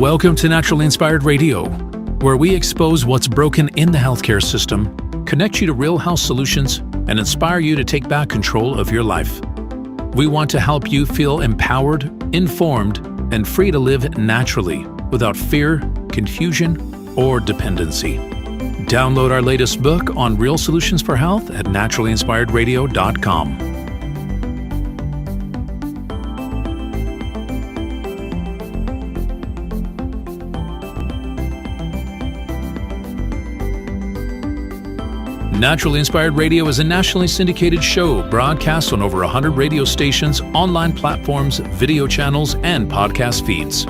Welcome to Naturally Inspired Radio, where we expose what's broken in the healthcare system, connect you to real health solutions, and inspire you to take back control of your life. We want to help you feel empowered, informed, and free to live naturally without fear, confusion, or dependency. Download our latest book on real solutions for health at naturallyinspiredradio.com. Naturally Inspired Radio is a nationally syndicated show broadcast on over 100 radio stations, online platforms, video channels, and podcast feeds.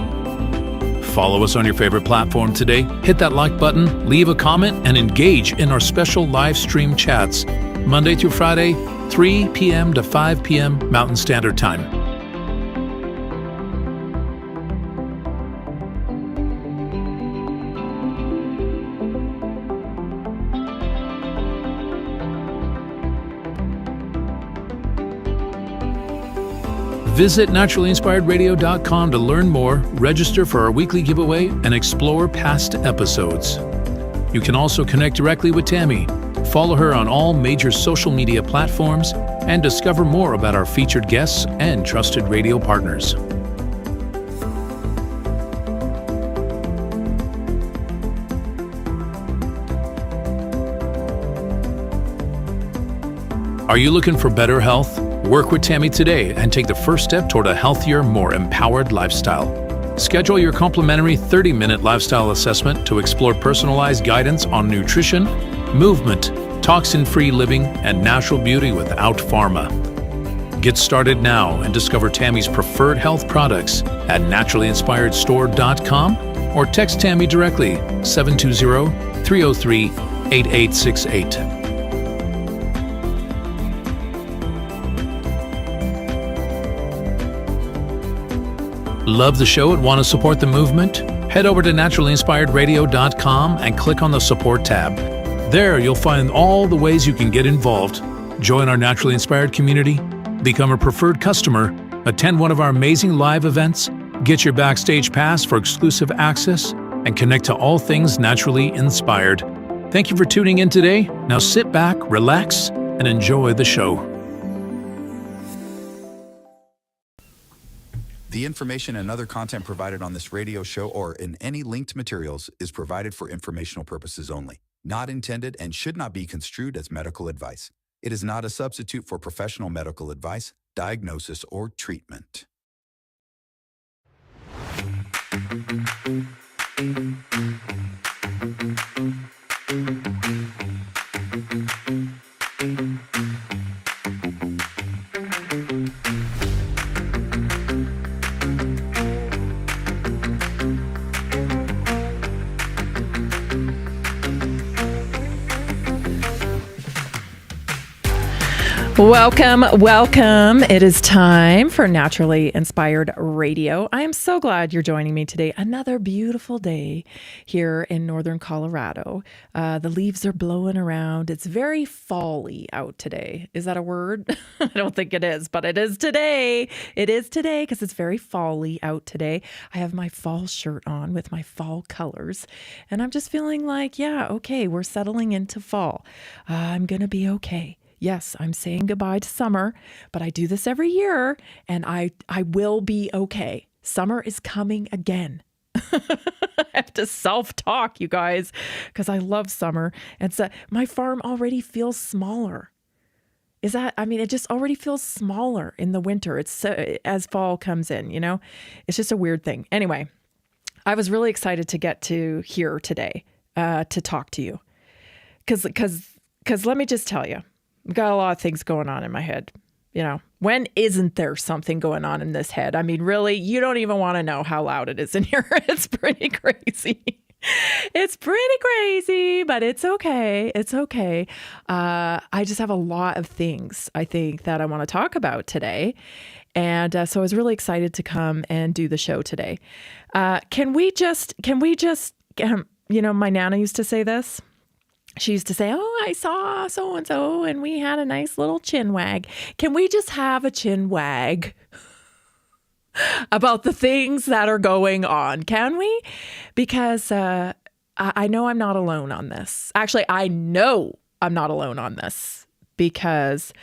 Follow us on your favorite platform today, hit that like button, leave a comment, and engage in our special live stream chats, Monday through Friday, 3 p.m. to 5 p.m. Mountain Standard Time. Visit naturallyinspiredradio.com to learn more, register for our weekly giveaway, and explore past episodes. You can also connect directly with Tammy, follow her on all major social media platforms, and discover more about our featured guests and trusted radio partners. Are you looking for better health? Work with Tammy today and take the first step toward a healthier, more empowered lifestyle. Schedule your complimentary 30-minute lifestyle assessment to explore personalized guidance on nutrition, movement, toxin-free living, and natural beauty without pharma. Get started now and discover Tammy's preferred health products at naturallyinspiredstore.com or text Tammy directly 720-303-8868. Love the show and want to support the movement? Head over to naturallyinspiredradio.com and click on the support tab. There you'll find all the ways you can get involved. Join our Naturally Inspired community, become a preferred customer, attend one of our amazing live events, get your backstage pass for exclusive access, and connect to all things naturally inspired. Thank you for tuning in today. Now sit back, relax, and enjoy the show. The information and other content provided on this radio show or in any linked materials is provided for informational purposes only, not intended and should not be construed as medical advice. It is not a substitute for professional medical advice, diagnosis, or treatment. Welcome. It is time for Naturally Inspired Radio. I am so glad you're joining me today. Another beautiful day here in northern Colorado. The leaves are blowing around. It's very fall-y out today. Is that a word? I don't think it is, but it is today. It is today because it's very fall-y out today. I have my fall shirt on with my fall colors, and I'm just feeling like, yeah, okay, we're settling into fall. I'm going to be okay. Yes, I'm saying goodbye to summer, but I do this every year, and I will be okay. Summer is coming again. I have to self-talk, you guys, because I love summer. And so my farm already feels smaller. It just already feels smaller in the winter. It's as fall comes in, it's just a weird thing. Anyway, I was really excited to get to here today to talk to you, because let me just tell you. I've got a lot of things going on in my head. When isn't there something going on in this head? I mean, really, you don't even want to know how loud it is in here. It's pretty crazy. It's pretty crazy, but it's okay. It's okay. I just have a lot of things, I think, that I want to talk about today. And so I was really excited to come and do the show today. Can we just, my Nana used to say this. She used to say, oh, I saw so-and-so and we had a nice little chin wag. Can we just have a chin wag? about the things that are going on, can we? Because I know I'm not alone on this. Actually, I know I'm not alone on this because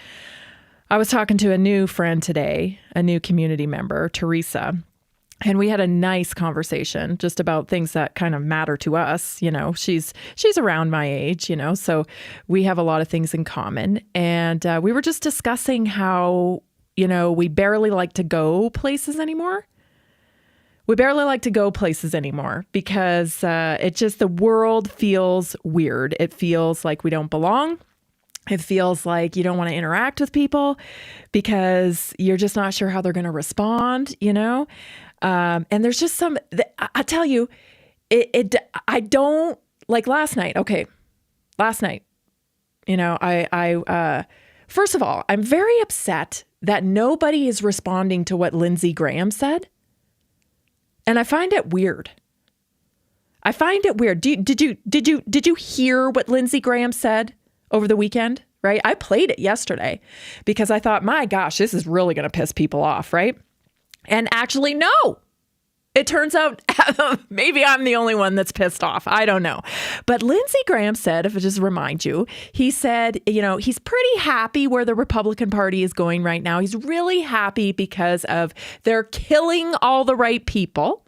I was talking to a new friend today, a new community member, Teresa, and we had a nice conversation just about things that kind of matter to us. You know, she's around my age, you know, so we have a lot of things in common. And we were just discussing how, you know, we barely like to go places anymore. We barely like to go places anymore because the world feels weird. It feels like we don't belong. It feels like you don't want to interact with people because you're just not sure how they're going to respond, you know? And there's just I tell you, I don't like last night. Okay. Last night, you know, first of all, I'm very upset that nobody is responding to what Lindsey Graham said. And I find it weird. Did you hear what Lindsey Graham said over the weekend? Right? I played it yesterday because I thought, my gosh, this is really going to piss people off, right? And actually, no. It turns out maybe I'm the only one that's pissed off. I don't know. But Lindsey Graham said, if I just remind you, he said, you know, he's pretty happy where the Republican Party is going right now. He's really happy because of they're killing all the right people.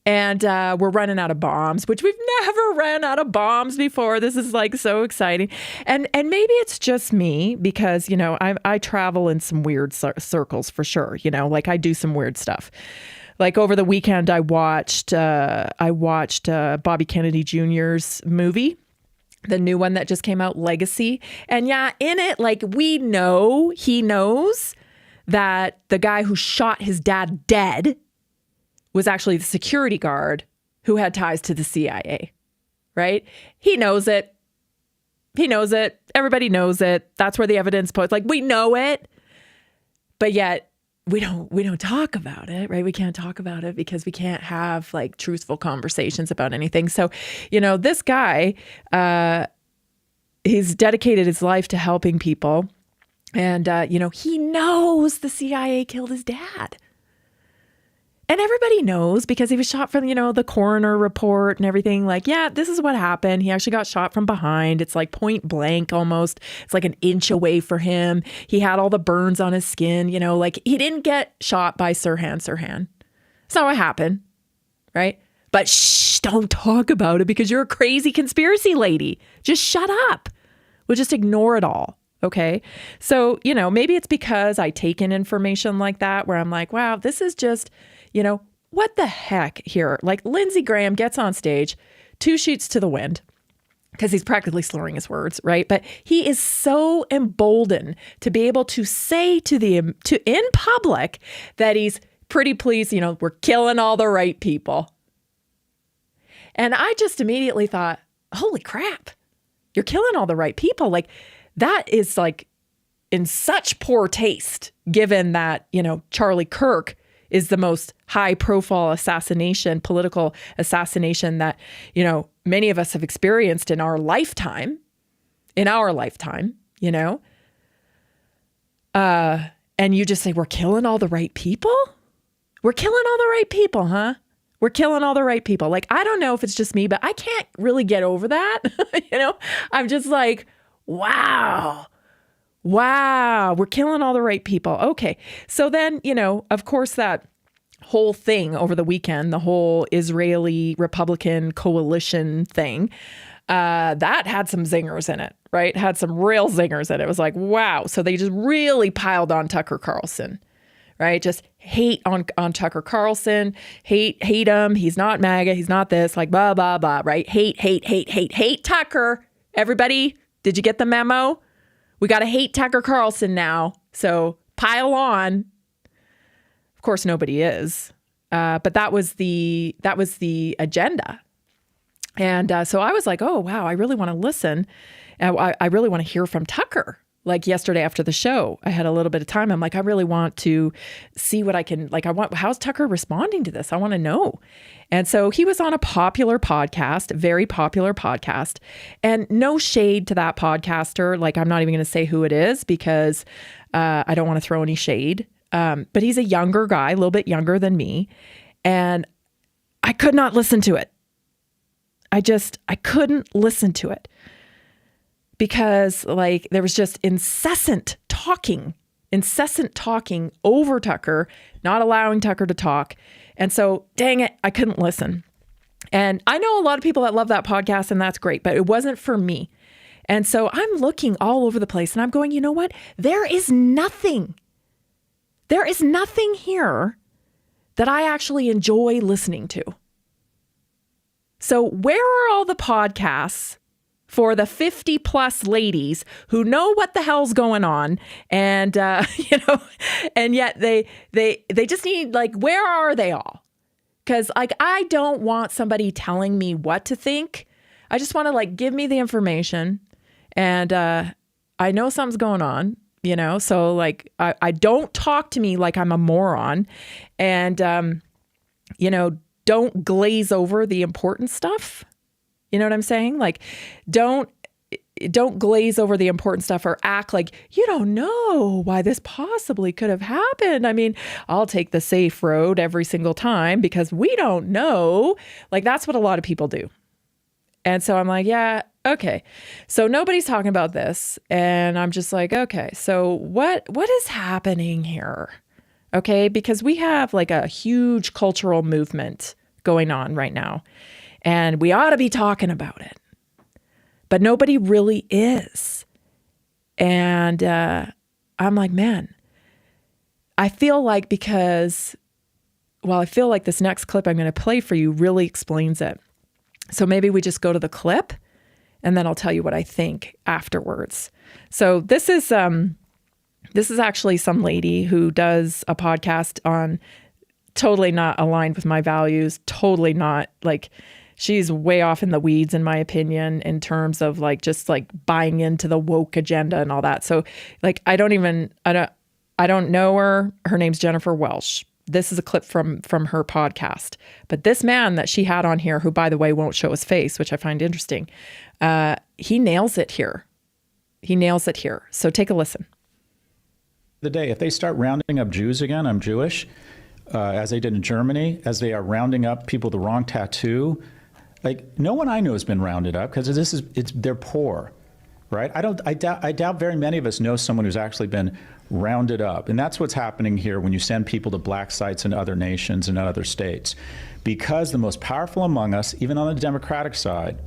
And we're running out of bombs, which we've never ran out of bombs before. This is like so exciting. And maybe it's just me because, you know, I travel in some weird circles for sure. You know, like I do some weird stuff. Like over the weekend, I watched Bobby Kennedy Jr.'s movie, the new one that just came out, Legacy. And yeah, in it, like he knows that the guy who shot his dad dead was actually the security guard who had ties to the CIA, right? He knows it. Everybody knows it. That's where the evidence points. Like we know it, but yet we don't talk about it, right? We can't talk about it because we can't have like truthful conversations about anything. So, you know, this guy, he's dedicated his life to helping people. And, you know, he knows the CIA killed his dad. And everybody knows because he was shot from, you know, the coroner report and everything. Like, yeah, this is what happened. He actually got shot from behind. It's like point blank almost. It's like an inch away for him. He had all the burns on his skin, you know, like he didn't get shot by Sirhan Sirhan. That's not what happened, right? But shh, don't talk about it because you're a crazy conspiracy lady. Just shut up. We'll just ignore it all. Okay. So, you know, maybe it's because I take in information like that where I'm like, wow, this is just, you know, what the heck here? Like Lindsey Graham gets on stage, two sheets to the wind because he's practically slurring his words, right? But he is so emboldened to be able to say to in public that he's pretty pleased, you know, we're killing all the right people. And I just immediately thought, holy crap, you're killing all the right people. Like that is like in such poor taste, given that, you know, Charlie Kirk is the most high profile political assassination that, you know, many of us have experienced in our lifetime, you know? And you just say, we're killing all the right people? We're killing all the right people, huh? We're killing all the right people. Like, I don't know if it's just me, but I can't really get over that. You know, I'm just like, wow, we're killing all the right people. Okay. So then, you know, of course, that whole thing over the weekend, the whole Israeli Republican coalition thing, that had some zingers in it, right? Had some real zingers in it. It was like, wow. So they just really piled on Tucker Carlson, right? Just hate on Tucker Carlson, hate him. He's not MAGA. He's not this, like blah, blah, blah, right? Hate Tucker. Everybody, did you get the memo? We got to hate Tucker Carlson now. So pile on. Of course, nobody is. But that was the agenda. And so I was like, oh, wow, I really want to listen. I really want to hear from Tucker. Like yesterday after the show, I had a little bit of time. I'm like, I really want to see what I can, like, how's Tucker responding to this? I want to know. And so he was on a popular podcast, very popular podcast, and no shade to that podcaster. Like, I'm not even going to say who it is because I don't want to throw any shade. But he's a younger guy, a little bit younger than me. And I could not listen to it. I couldn't listen to it because like there was just incessant talking over Tucker, not allowing Tucker to talk. And so, dang it, I couldn't listen. And I know a lot of people that love that podcast, and that's great, but it wasn't for me. And so I'm looking all over the place and I'm going, you know what? There is nothing here that I actually enjoy listening to. So where are all the podcasts for the 50 plus ladies who know what the hell's going on? And, and yet they just need, like, where are they all? Because like, I don't want somebody telling me what to think. I just want to like, give me the information. And I know something's going on, so like, I don't talk to me like I'm a moron, and, don't glaze over the important stuff. You know what I'm saying? Like, don't glaze over the important stuff or act like you don't know why this possibly could have happened. I mean, I'll take the safe road every single time because we don't know. Like, that's what a lot of people do. And so I'm like, yeah, okay. So nobody's talking about this. And I'm just like, okay, so what is happening here? Okay. Because we have like a huge cultural movement going on right now, and we ought to be talking about it, but nobody really is. And I'm like, man, I feel like this next clip I'm going to play for you really explains it. So maybe we just go to the clip and then I'll tell you what I think afterwards. So this is actually some lady who does a podcast on totally not aligned with my values, totally not, like, she's way off in the weeds in my opinion in terms of like just like buying into the woke agenda and all that. So like I don't know her. Her name's Jennifer Welsh. This is a clip from her podcast. But this man that she had on here, who by the way won't show his face, which I find interesting, he nails it here. So take a listen. The day, if they start rounding up Jews again, I'm Jewish, as they did in Germany, as they are rounding up people with the wrong tattoo, like no one I know has been rounded up because they're poor, right? I doubt very many of us know someone who's actually been rounded up. And that's what's happening here when you send people to black sites in other nations and other states. Because the most powerful among us, even on the Democratic side,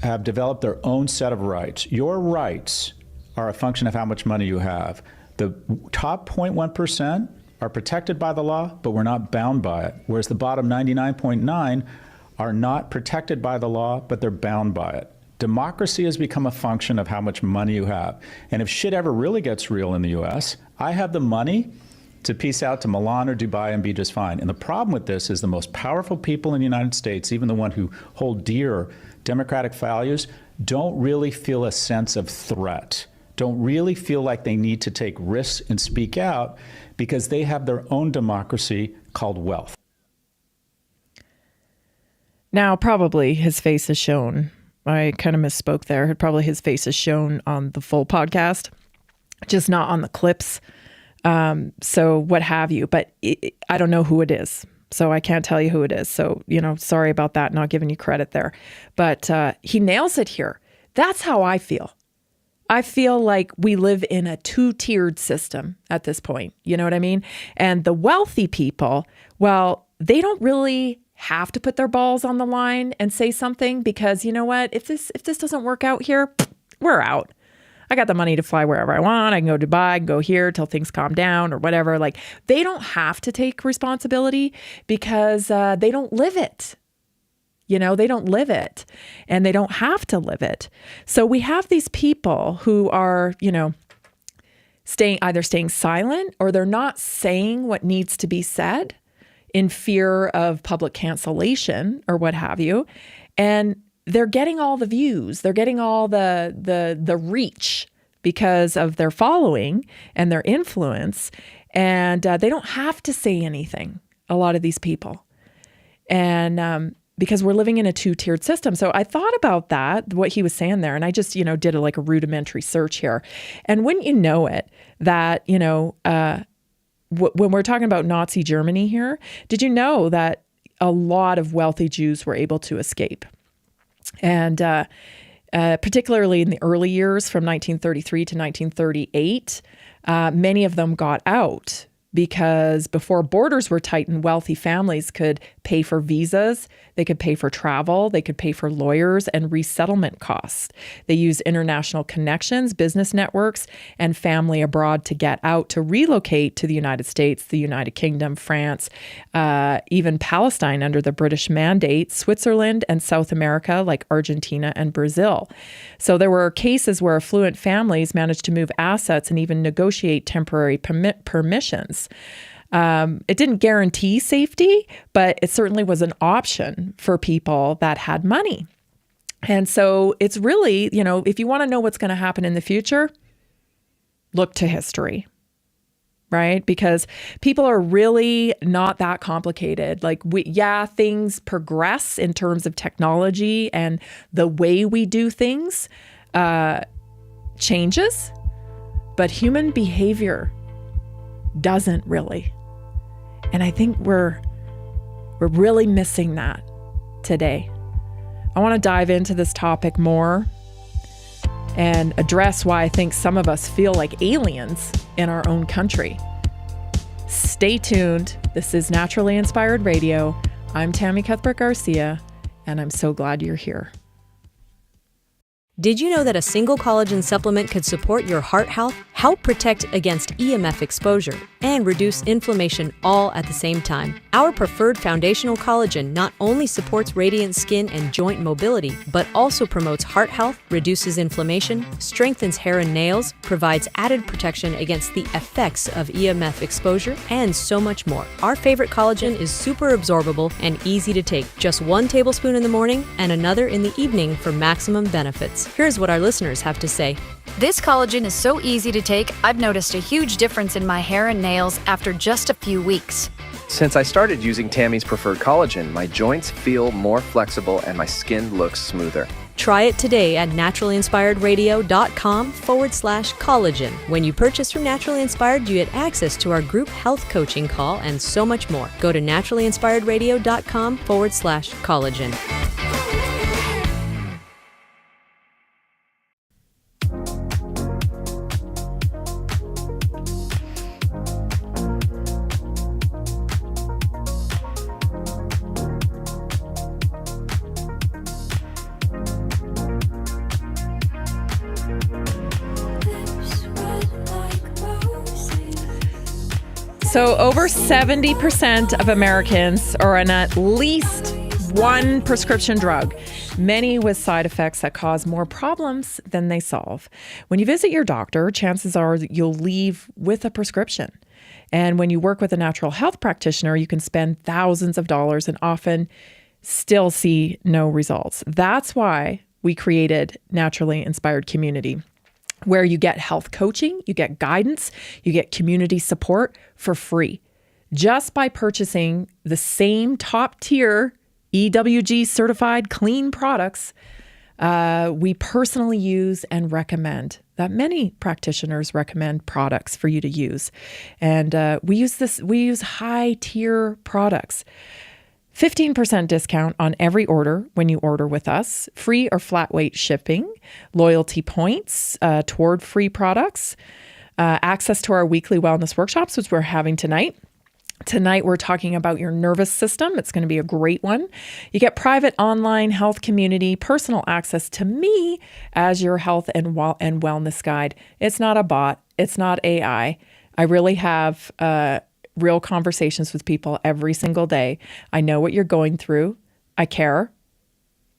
have developed their own set of rights. Your rights are a function of how much money you have. The top 0.1% are protected by the law, but we're not bound by it. Whereas the bottom 99.9 are not protected by the law, but they're bound by it. Democracy has become a function of how much money you have. And if shit ever really gets real in the US, I have the money to peace out to Milan or Dubai and be just fine. And the problem with this is the most powerful people in the United States, even the one who hold dear democratic values, don't really feel a sense of threat, don't really feel like they need to take risks and speak out because they have their own democracy called wealth. Now, probably his face is shown. I kind of misspoke there. Probably his face is shown on the full podcast, just not on the clips. So what have you, but I don't know who it is. So I can't tell you who it is. So, sorry about that, not giving you credit there. But he nails it here. That's how I feel. I feel like we live in a two-tiered system at this point. You know what I mean? And the wealthy people, well, they don't really have to put their balls on the line and say something because you know what? If this doesn't work out here, we're out. I got the money to fly wherever I want. I can go to Dubai, I can go here till things calm down or whatever. Like, they don't have to take responsibility because they don't live it. They don't live it and they don't have to live it. So we have these people who are, staying silent, or they're not saying what needs to be said in fear of public cancellation or what have you. And they're getting all the views. They're getting all the reach because of their following and their influence. And they don't have to say anything, a lot of these people. And because we're living in a two-tiered system. So I thought about that, what he was saying there. And I just, did a rudimentary search here. And wouldn't you know it, that, when we're talking about Nazi Germany here, did you know that a lot of wealthy Jews were able to escape? And particularly in the early years from 1933 to 1938, many of them got out because before borders were tightened, wealthy families could pay for visas, they could pay for travel, they could pay for lawyers and resettlement costs. They used international connections, business networks, and family abroad to get out, to relocate to the United States, the United Kingdom, France, even Palestine under the British mandate, Switzerland, and South America like Argentina and Brazil. So there were cases where affluent families managed to move assets and even negotiate temporary permissions. It didn't guarantee safety, but it certainly was an option for people that had money. And so it's really, if you want to know what's going to happen in the future, look to history, right? Because people are really not that complicated. Like, things progress in terms of technology and the way we do things changes, but human behavior doesn't really. And I think we're really missing that today. I want to dive into this topic more and address why I think some of us feel like aliens in our own country. Stay tuned. This is Naturally Inspired Radio. I'm Tammy Cuthbert Garcia, and I'm so glad you're here. Did you know that a single collagen supplement could support your heart health, help protect against EMF exposure, and reduce inflammation all at the same time? Our preferred foundational collagen not only supports radiant skin and joint mobility, but also promotes heart health, reduces inflammation, strengthens hair and nails, provides added protection against the effects of EMF exposure, and so much more. Our favorite collagen is super absorbable and easy to take. Just 1 tablespoon in the morning and another in the evening for maximum benefits. Here's what our listeners have to say. This collagen is so easy to take, I've noticed a huge difference in my hair and nails after just a few weeks. Since I started using Tammy's preferred collagen, my joints feel more flexible and my skin looks smoother. Try it today at naturallyinspiredradio.com/collagen. When you purchase from Naturally Inspired, you get access to our group health coaching call and so much more. Go to naturallyinspiredradio.com/collagen. So over 70% of Americans are on at least one prescription drug, many with side effects that cause more problems than they solve. When you visit your doctor, chances are that you'll leave with a prescription. And when you work with a natural health practitioner, you can spend thousands of dollars and often still see no results. That's why we created Naturally Inspired Community, where you get health coaching, you get guidance, you get community support for free. Just by purchasing the same top tier EWG certified clean products we personally use and recommend. That many practitioners recommend products for you to use. And we use high tier products. 15% discount on every order when you order with us, free or flat weight shipping, loyalty points toward free products, access to our weekly wellness workshops, which we're having tonight. Tonight, we're talking about your nervous system. It's going to be a great one. You get private online health community, personal access to me as your health and wellness guide. It's not a bot. It's not AI. I really have real conversations with people every single day. I know what you're going through. I care.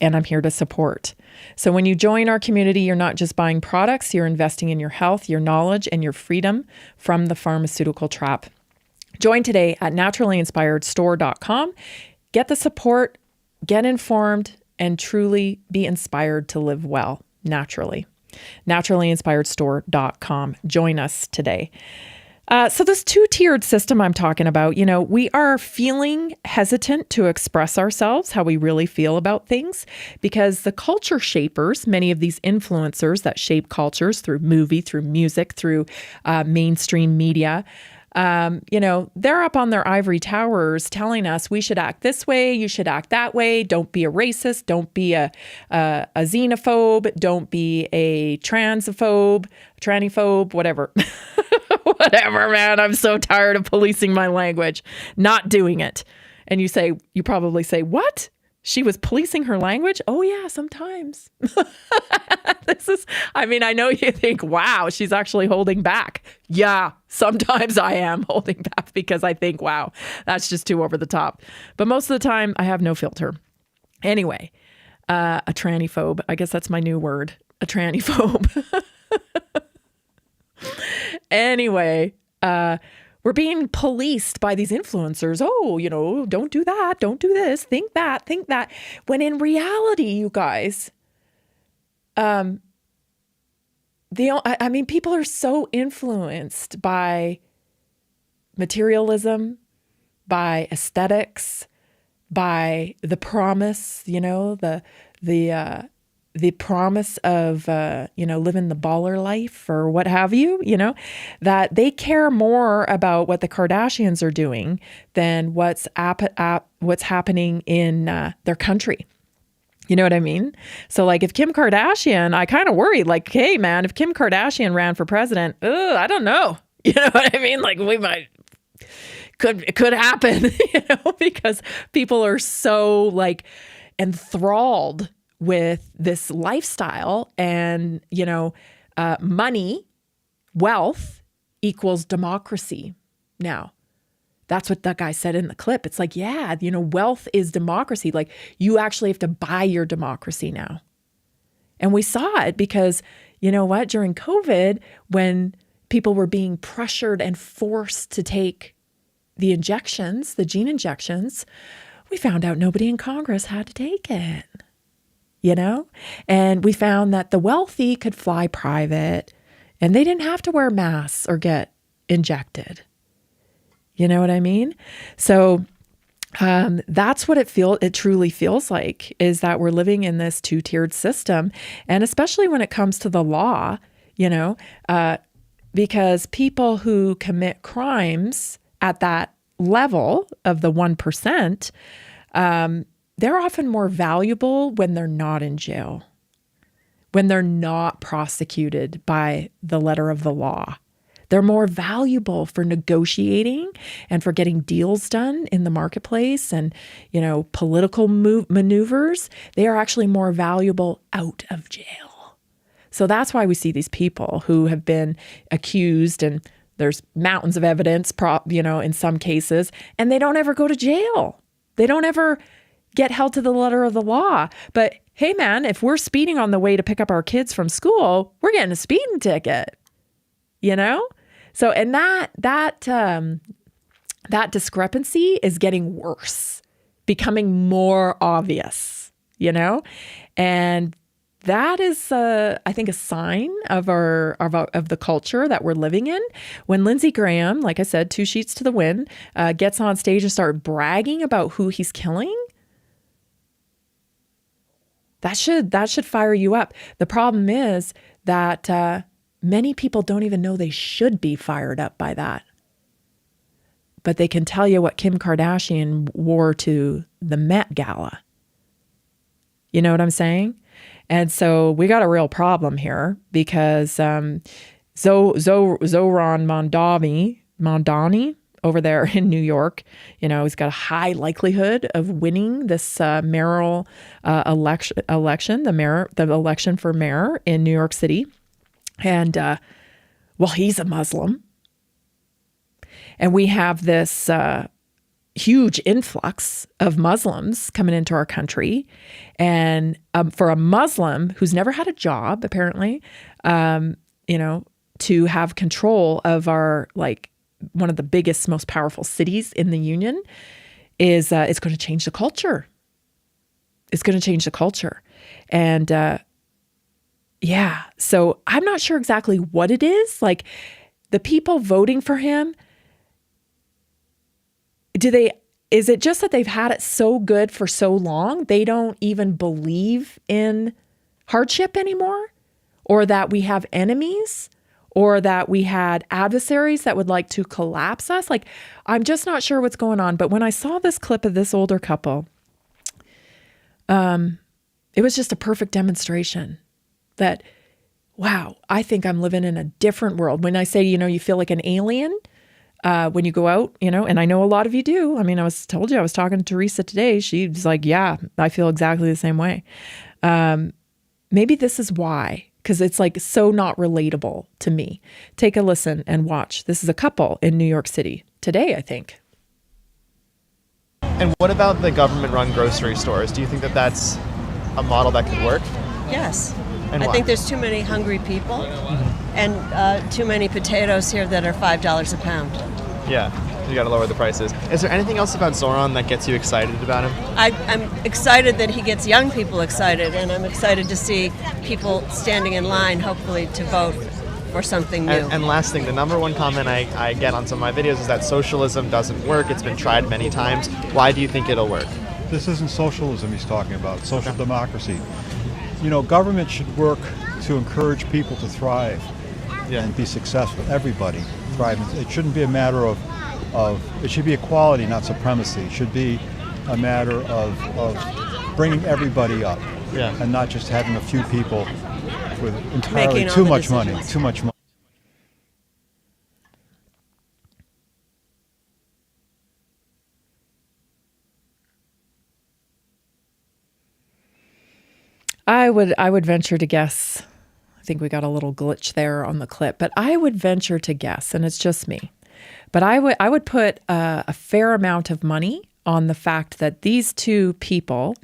And I'm here to support. So when you join our community, you're not just buying products, you're investing in your health, your knowledge, and your freedom from the pharmaceutical trap. Join today at naturallyinspiredstore.com. Get the support, get informed, and truly be inspired to live well naturally. naturallyinspiredstore.com. Join us today. So this two-tiered system I'm talking about, we are feeling hesitant to express ourselves, how we really feel about things, because the culture shapers, many of these influencers that shape cultures through movie, through music, through mainstream media, They're up on their ivory towers telling us we should act this way, you should act that way. Don't be a racist. Don't be a xenophobe. Don't be a trannyphobe, whatever. Whatever, man. I'm so tired of policing my language, not doing it. And you probably say, what? She was policing her language? Oh yeah, sometimes. I know you think, wow, she's actually holding back. Yeah, sometimes I am holding back because I think, wow, that's just too over the top. But most of the time I have no filter. Anyway, a trannyphobe. I guess that's my new word, a trannyphobe. Anyway, we're being policed by these influencers. Oh, don't do that. Don't do this. Think that. Think that. When in reality, you guys, people are so influenced by materialism, by aesthetics, by the promise, the promise of, living the baller life or what have you, that they care more about what the Kardashians are doing than what's happening in their country. You know what I mean? So like if Kim Kardashian, I kind of worry like, hey man, if Kim Kardashian ran for president, I don't know. You know what I mean? Like it could happen, because people are so like enthralled with this lifestyle and, money, wealth equals democracy. Now, that's what that guy said in the clip. It's like, yeah, wealth is democracy. Like you actually have to buy your democracy now. And we saw it because, during COVID, when people were being pressured and forced to take the injections, the gene injections, we found out nobody in Congress had to take it. And we found that the wealthy could fly private and they didn't have to wear masks or get injected. You know what I mean? So that's what it truly feels like, is that we're living in this two-tiered system. And especially when it comes to the law, because people who commit crimes at that level of the 1%, they're often more valuable when they're not in jail, when they're not prosecuted by the letter of the law. They're more valuable for negotiating and for getting deals done in the marketplace and, political maneuvers. They are actually more valuable out of jail. So that's why we see these people who have been accused, and there's mountains of evidence, in some cases, and they don't ever go to jail. They don't ever get held to the letter of the law. But hey, man, if we're speeding on the way to pick up our kids from school, we're getting a speeding ticket, So, and that discrepancy is getting worse, becoming more obvious, and that is, I think, a sign of the culture that we're living in. When Lindsey Graham, like I said, 2 sheets to the wind, gets on stage and starts bragging about who he's killing, that should fire you up. The problem is that many people don't even know they should be fired up by that. But they can tell you what Kim Kardashian wore to the Met Gala. You know what I'm saying? And so we got a real problem here because Zoran Mondani over there in New York, he's got a high likelihood of winning this mayoral election, the election for mayor in New York City. And, he's a Muslim. And we have this huge influx of Muslims coming into our country. And for a Muslim who's never had a job, apparently, to have control of our, one of the biggest, most powerful cities in the union is it's going to change the culture. It's going to change the culture. And so I'm not sure exactly what it is. Like the people voting for him, is it just that they've had it so good for so long, they don't even believe in hardship anymore? Or that we have enemies? or that we had adversaries that would like to collapse us. Like, I'm just not sure what's going on. But when I saw this clip of this older couple, it was just a perfect demonstration that, wow, I think I'm living in a different world. When I say, you feel like an alien when you go out, and I know a lot of you do. I mean, I was talking to Teresa today. She's like, yeah, I feel exactly the same way. Maybe this is why, because it's like so not relatable to me. Take a listen and watch. This is a couple in New York City today, I think. And what about the government-run grocery stores? Do you think that that's a model that could work? Yes. And I why? think there's too many hungry people and too many potatoes here that are $5 a pound. Yeah, you got to lower the prices. Is there anything else about Zoran that gets you excited about him? I'm excited that he gets young people excited, and I'm excited to see people standing in line, hopefully, to vote for something new. And last thing, the number one comment I get on some of my videos is that socialism doesn't work. It's been tried many times. Why do you think it'll work? This isn't socialism he's talking about, social democracy. Government should work to encourage people to thrive and be successful. Everybody thrive. It shouldn't be a matter of it should be equality, not supremacy. It should be a matter of bringing everybody up and not just having a few people with entirely too much money. I would venture to guess, I think we got a little glitch there on the clip, but I would venture to guess, and it's just me, but I would put a fair amount of money on the fact that these two people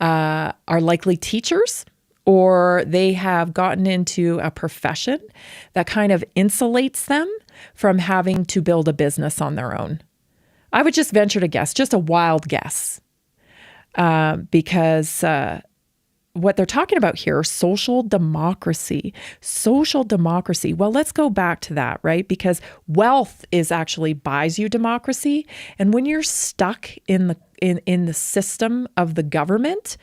are likely teachers, or they have gotten into a profession that kind of insulates them from having to build a business on their own. I would just venture to guess, just a wild guess, because what they're talking about here, social democracy. Well, let's go back to that, right? Because wealth actually buys you democracy. And when you're stuck in the system of the government,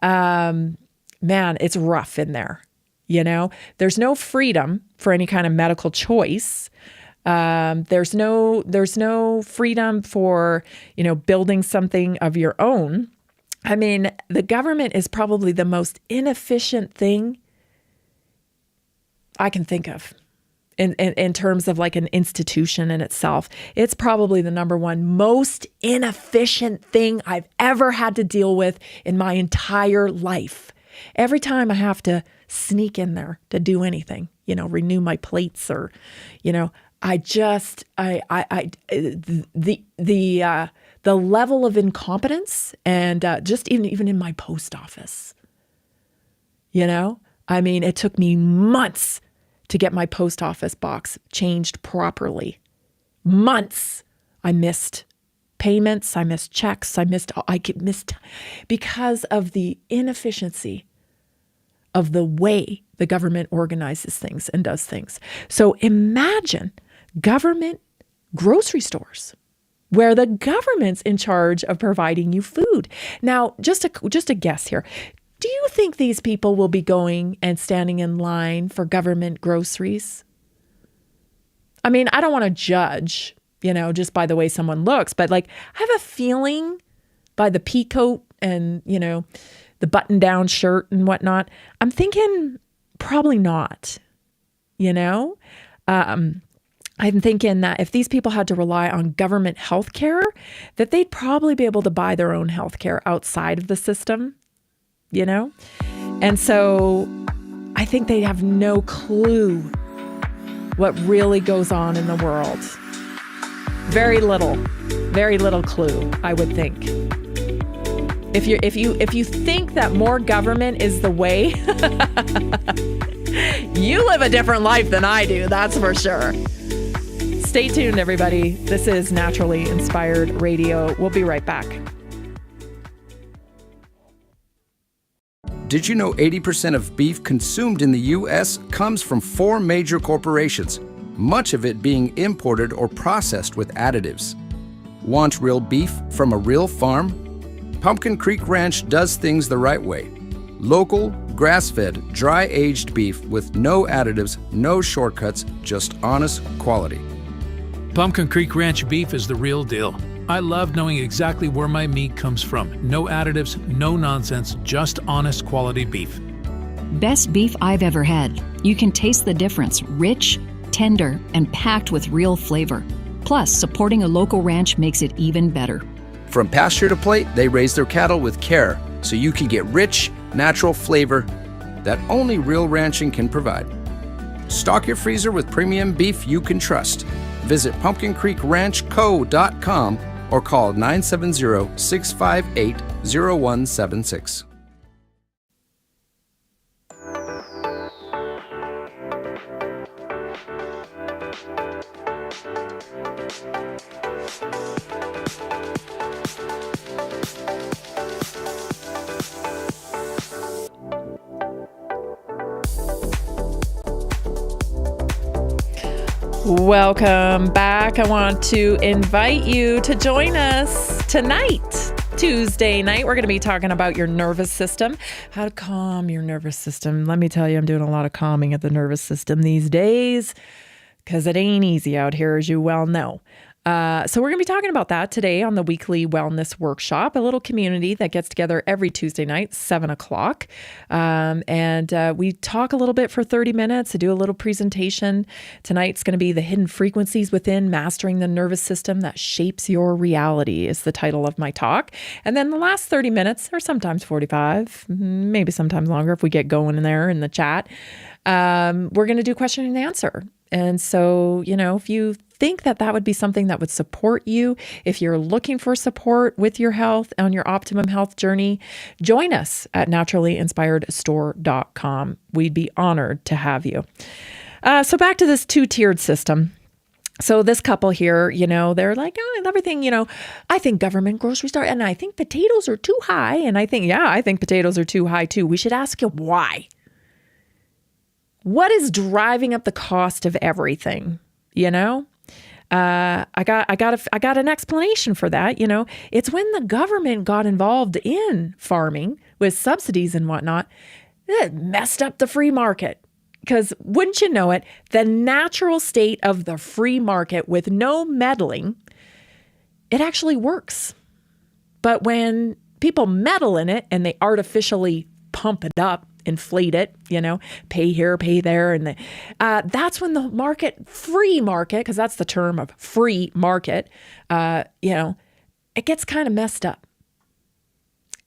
man, it's rough in there. There's no freedom for any kind of medical choice. There's no freedom for, building something of your own. I mean, the government is probably the most inefficient thing I can think of in terms of like an institution in itself. It's probably the number one most inefficient thing I've ever had to deal with in my entire life. Every time I have sneak in there to do anything, renew my plates or, the level of incompetence and just even in my post office, I mean, it took me months to get my post office box changed properly. Months. I missed payments. I missed checks. I missed because of the inefficiency of the way the government organizes things and does things. So imagine government grocery stores where the government's in charge of providing you food. Now, just a guess here. Do you think these people will be going and standing in line for government groceries? I mean, I don't want to judge, just by the way someone looks, but like I have a feeling by the pea coat and, the button-down shirt and whatnot, I'm thinking probably not, I'm thinking that if these people had to rely on government health care, that they'd probably be able to buy their own health care outside of the system, And so I think they have no clue what really goes on in the world. Very little clue, I would think. If you think that more government is the way, you live a different life than I do, that's for sure. Stay tuned, everybody. This is Naturally Inspired Radio. We'll be right back. Did you know 80% of beef consumed in the U.S. comes from 4 major corporations, much of it being imported or processed with additives? Want real beef from a real farm? Pumpkin Creek Ranch does things the right way. Local, grass-fed, dry-aged beef with no additives, no shortcuts, just honest quality. Pumpkin Creek Ranch beef is the real deal. I love knowing exactly where my meat comes from. No additives, no nonsense, just honest quality beef. Best beef I've ever had. You can taste the difference. Rich, tender, and packed with real flavor. Plus, supporting a local ranch makes it even better. From pasture to plate, they raise their cattle with care, so you can get rich, natural flavor that only real ranching can provide. Stock your freezer with premium beef you can trust. Visit pumpkincreekranchco.com or call 970-658-0176. Welcome back. I want to invite you to join us tonight, Tuesday night. We're going to be talking about your nervous system, how to calm your nervous system. Let me tell you, I'm doing a lot of calming of the nervous system these days because it ain't easy out here, as you well know. So we're going to be talking about that today on the weekly wellness workshop, a little community that gets together every Tuesday night, 7 o'clock. And we talk a little bit for 30 minutes to do a little presentation. Tonight's going to be the hidden frequencies within mastering the nervous system that shapes your reality is the title of my talk. And then the last 30 minutes, or sometimes 45, maybe sometimes longer if we get going in there in the chat, we're going to do question and answer. And so, if you think that would be something that would support you, if you're looking for support with your health on your optimum health journey, join us at naturallyinspiredstore.com. We'd be honored to have you. So back to this two-tiered system. So this couple here, they're like, oh, and everything, I think government grocery store, and I think potatoes are too high. And I think potatoes are too high too. We should ask you why. What is driving up the cost of everything? I got an explanation for that. It's when the government got involved in farming with subsidies and whatnot, it messed up the free market. Because wouldn't you know it, the natural state of the free market with no meddling, it actually works. But when people meddle in it and they artificially pump it up, inflate it, pay here, pay there. And that's when the free market, because that's the term of free market, it gets kind of messed up.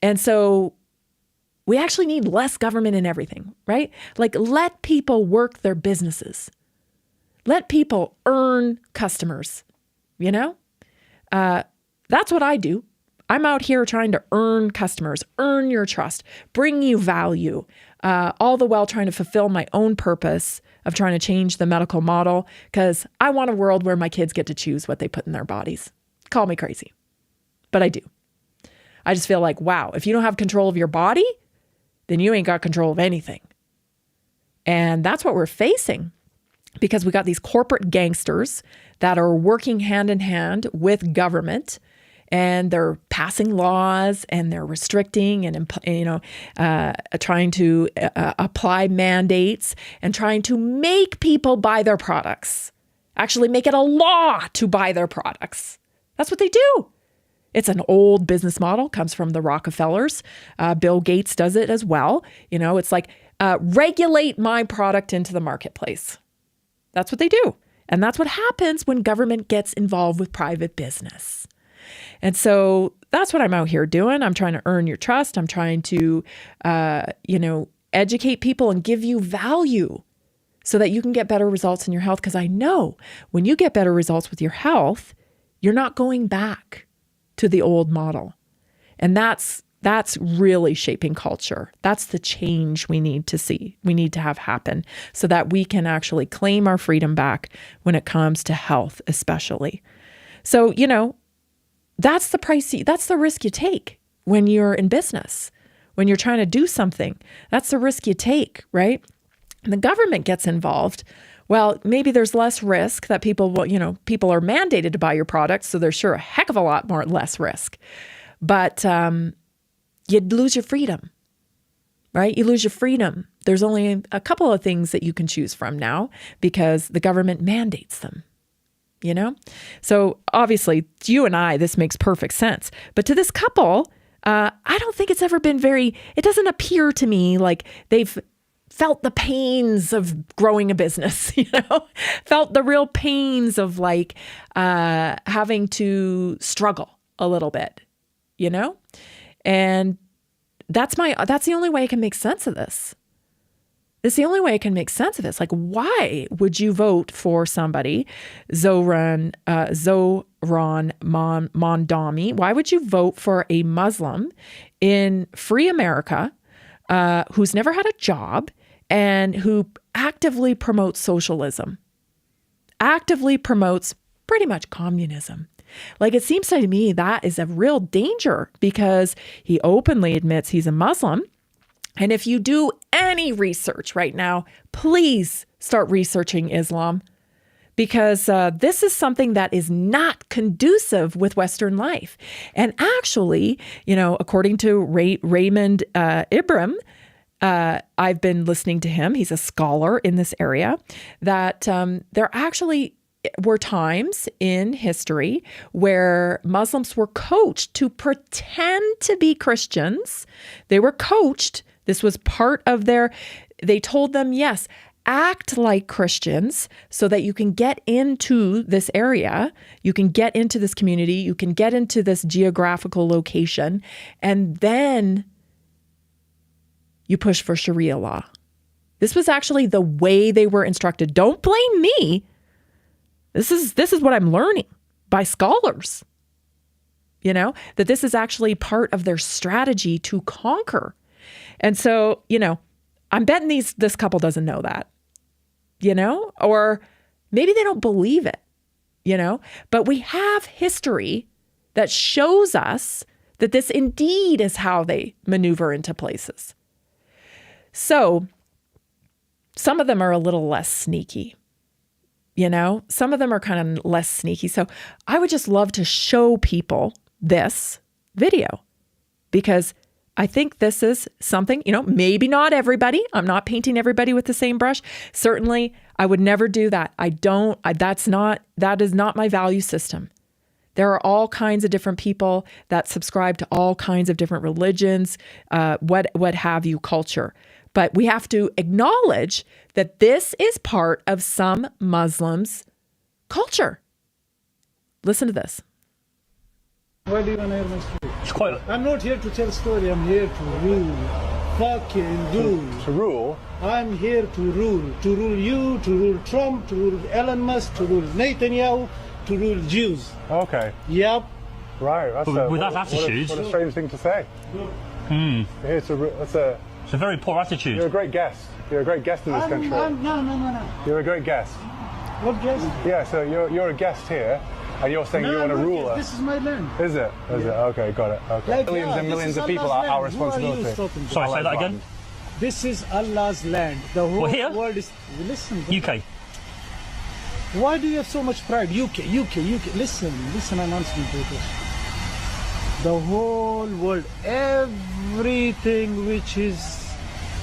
And so we actually need less government in everything, right? Like let people work their businesses. Let people earn customers, That's what I do. I'm out here trying to earn customers, earn your trust, bring you value, all the while trying to fulfill my own purpose of trying to change the medical model because I want a world where my kids get to choose what they put in their bodies. Call me crazy, but I do. I just feel like, wow, if you don't have control of your body, then you ain't got control of anything. And that's what we're facing because we got these corporate gangsters that are working hand in hand with government. And they're passing laws and they're restricting and, trying to apply mandates and trying to make people buy their products, actually make it a law to buy their products. That's what they do. It's an old business model, comes from the Rockefellers. Bill Gates does it as well. It's like regulate my product into the marketplace. That's what they do. And that's what happens when government gets involved with private business. And so that's what I'm out here doing. I'm trying to earn your trust. I'm trying to, educate people and give you value so that you can get better results in your health. Because I know when you get better results with your health, you're not going back to the old model. And that's really shaping culture. That's the change we need to see. We need to have happen so that we can actually claim our freedom back when it comes to health, especially. So, that's the risk you take when you're in business, when you're trying to do something. That's the risk you take, right? And the government gets involved. Well, maybe there's less risk that people are mandated to buy your product, so there's sure a heck of a lot less risk. But you'd lose your freedom. right? You lose your freedom. There's only a couple of things that you can choose from now because the government mandates them, you know? So obviously, to you and I, this makes perfect sense. But to this couple, I don't think it's ever been it doesn't appear to me like they've felt the pains of growing a business, you know, felt the real pains of like having to struggle a little bit, you know? And that's the only way I can make sense of this. It's the only way I can make sense of this. Like, why would you vote for somebody, Zohran Mondami? Why would you vote for a Muslim in free America who's never had a job and who actively promotes socialism, actively promotes pretty much communism? Like, it seems to me that is a real danger because he openly admits he's a Muslim. And if you do any research right now, please start researching Islam because this is something that is not conducive with Western life. And actually, you know, according to Raymond Ibrahim, I've been listening to him. He's a scholar in this area, that there actually were times in history where Muslims were coached to pretend to be Christians. They were coached. This was part of they told them, yes, act like Christians so that you can get into this area, you can get into this community, you can get into this geographical location, and then you push for Sharia law. This was actually the way they were instructed. Don't blame me. This is what I'm learning by scholars, you know, that this is actually part of their strategy to conquer. And so, you know, I'm betting this couple doesn't know that, you know, or maybe they don't believe it, you know, but we have history that shows us that this indeed is how they maneuver into places. So some of them are a little less sneaky. You know, some of them are kind of less sneaky. So I would just love to show people this video because I think this is something, you know, maybe not everybody. I'm not painting everybody with the same brush. Certainly, I would never do that. That is not my value system. There are all kinds of different people that subscribe to all kinds of different religions, what have you, culture. But we have to acknowledge that this is part of some Muslims' culture. Listen to this. Why do you want to hear my story? I'm not here to tell a story. I'm here to rule. Fucking rule. To rule? I'm here to rule. To rule you, to rule Trump, to rule Elon Musk, to rule Netanyahu, to rule Jews. Okay. Yep. Right. That's with that attitude. What a strange thing to say. It's a very poor attitude. You're a great guest. You're a great guest in this country. No. You're a great guest. What guest? Yeah, so you're a guest here, and you're saying you want to rule us. This is my land. Is it? Is it? Okay, got it. Okay. Like, millions and millions of people are our responsibility. Sorry, say that again. This is Allah's land. The whole world is... Listen. UK. Why do you have so much pride? UK. Listen, I'm answering to your question. The whole world, everything which is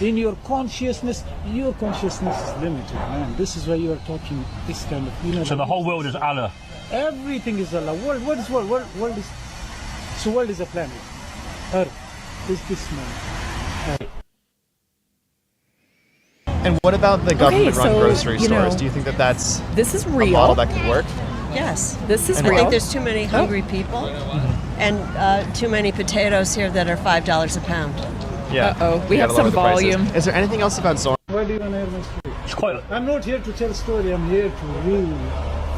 in your consciousness is limited, man. This is why you are talking this kind of, you know. So the whole world is Allah. Everything is Allah. What is world? World is. So world is a planet. Earth is this man. And what about the government-run grocery stores? Do you think this is real. A model that could work? Yes. This is real. real. I think there's too many hungry people and too many potatoes here that are $5 a pound. Yeah. We have some volume. Is there anything else about Zohran? Why do you want to hear my story? I'm not here to tell a story. I'm here to rule.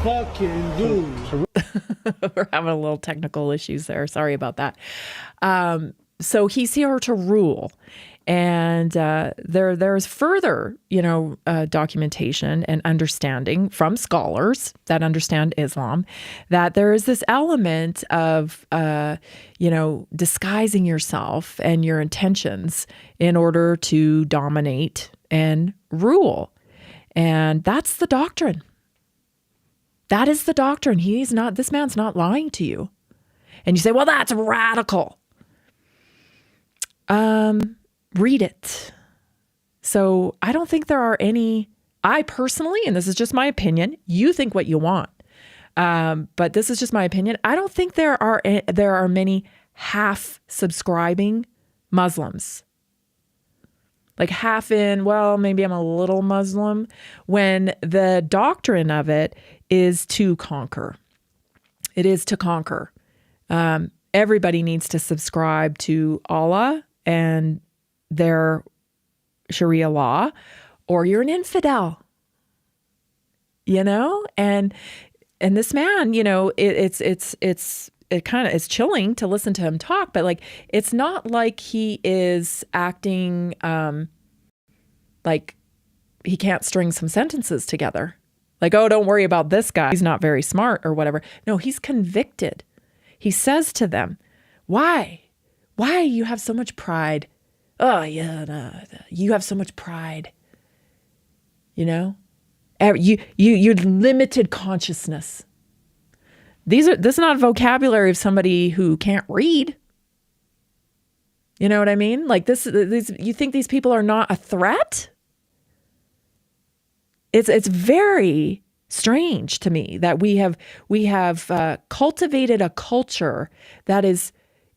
Fucking rule. We're having a little technical issues there. Sorry about that. So he's here to rule. And there's further, documentation and understanding from scholars that understand Islam that there is this element of, disguising yourself and your intentions in order to dominate and rule. And that's the doctrine. That is the doctrine. This man's not lying to you. And you say, well, that's radical. read it. So I don't think there are any, I personally, and this is just my opinion, you think what you want. But this is just my opinion. I don't think there are many half subscribing Muslims. Like half in, well, maybe I'm a little Muslim, when the doctrine of it is to conquer. It is to conquer. Everybody needs to subscribe to Allah and their Sharia law, or you're an infidel. You know, and this man, you know, it's chilling to listen to him talk, but like, it's not like he is acting like he can't string some sentences together. Like, oh, don't worry about this guy, he's not very smart or whatever. No, he's convicted. He says to them, why you have so much pride? Oh yeah, no, you have so much pride. You know, you limited consciousness. This is not vocabulary of somebody who can't read. You know what I mean? Like you think these people are not a threat? It's very strange to me that we have cultivated a culture that is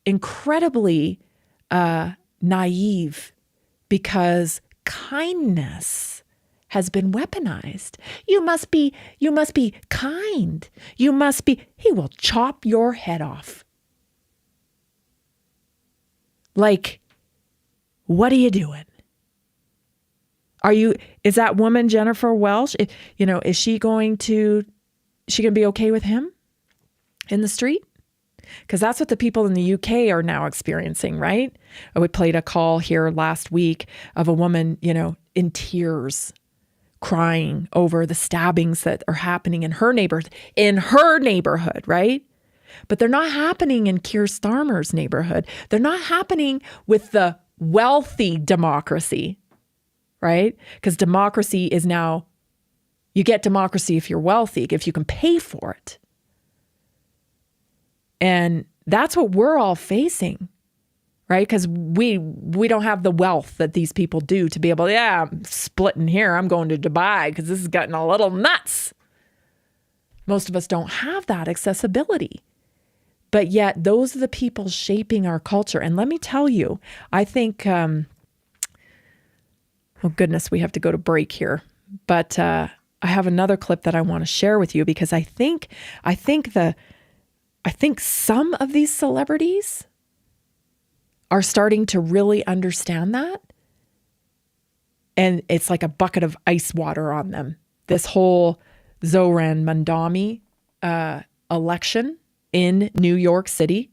incredibly naive, because kindness has been weaponized. You must be kind. He will chop your head off. Like, what are you doing? Is that woman Jennifer Welsh, is she going to be okay with him in the street? Because that's what the people in the UK are now experiencing, right? We played a call here last week of a woman, in tears, crying over the stabbings that are happening in her neighborhood, right? But they're not happening in Keir Starmer's neighborhood. They're not happening with the wealthy democracy, right? Because democracy is now, you get democracy if you're wealthy, if you can pay for it. And that's what we're all facing, right? Because we don't have the wealth that these people do to be able, I'm splitting here, I'm going to Dubai because this has gotten a little nuts. Most of us don't have that accessibility. But yet those are the people shaping our culture. And let me tell you, I think, oh goodness, we have to go to break here. But I have another clip that I want to share with you, because I think some of these celebrities are starting to really understand that. And it's like a bucket of ice water on them. This whole Zohran Mandami election in New York City,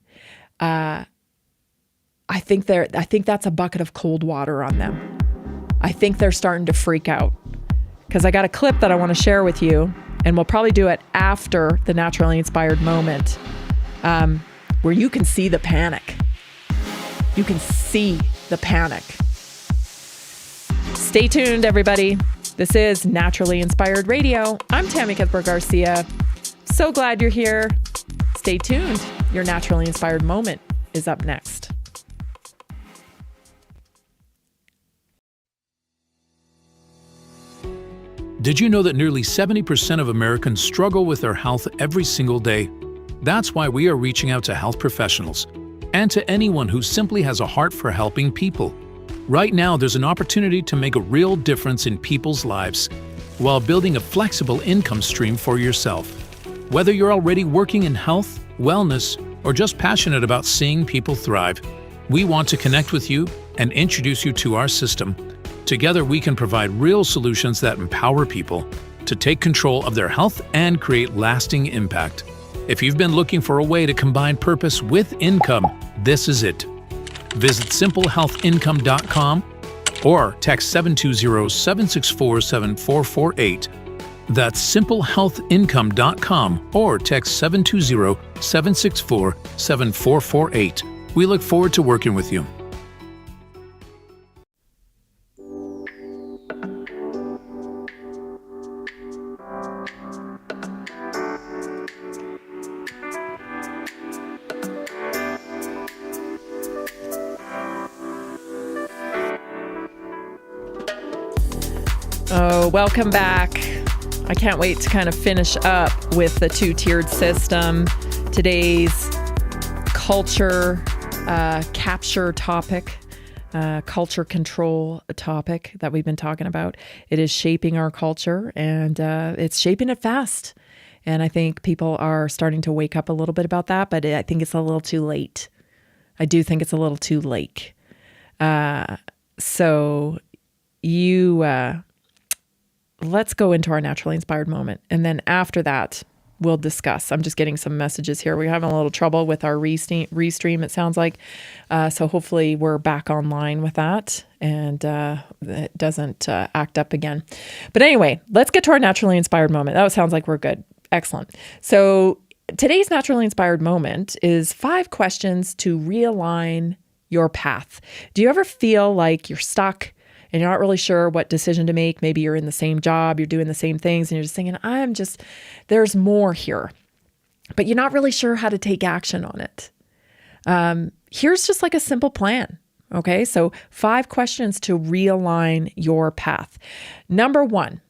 I think that's a bucket of cold water on them. I think they're starting to freak out, because I got a clip that I want to share with you, and we'll probably do it after the Naturally Inspired Moment, where you can see the panic. You can see the panic. Stay tuned, everybody. This is Naturally Inspired Radio. I'm Tammy Cuthbert Garcia. So glad you're here. Stay tuned. Your Naturally Inspired Moment is up next. Did you know that nearly 70% of Americans struggle with their health every single day? That's why we are reaching out to health professionals and to anyone who simply has a heart for helping people. Right now, there's an opportunity to make a real difference in people's lives while building a flexible income stream for yourself. Whether you're already working in health, wellness, or just passionate about seeing people thrive, we want to connect with you and introduce you to our system. Together, we can provide real solutions that empower people to take control of their health and create lasting impact. If you've been looking for a way to combine purpose with income, this is it. Visit simplehealthincome.com or text 720-764-7448. That's simplehealthincome.com or text 720-764-7448. We look forward to working with you. welcome back. I can't wait to kind of finish up with the two-tiered system. Today's culture capture topic, culture control topic that we've been talking about. It is shaping our culture, and it's shaping it fast. And I think people are starting to wake up a little bit about that, but I think it's a little too late. I do think it's a little too late. So let's go into our naturally inspired moment. And then after that, we'll discuss. I'm just getting some messages here. We're having a little trouble with our restream, it sounds like. So hopefully we're back online with that and it doesn't act up again. But anyway, let's get to our naturally inspired moment. That sounds like we're good. Excellent. So today's naturally inspired moment is 5 questions to realign your path. Do you ever feel like you're stuck and you're not really sure what decision to make? Maybe you're in the same job, you're doing the same things, and you're just thinking, there's more here, but you're not really sure how to take action on it. Here's just like a simple plan. Okay. So 5 questions to realign your path. Number 1,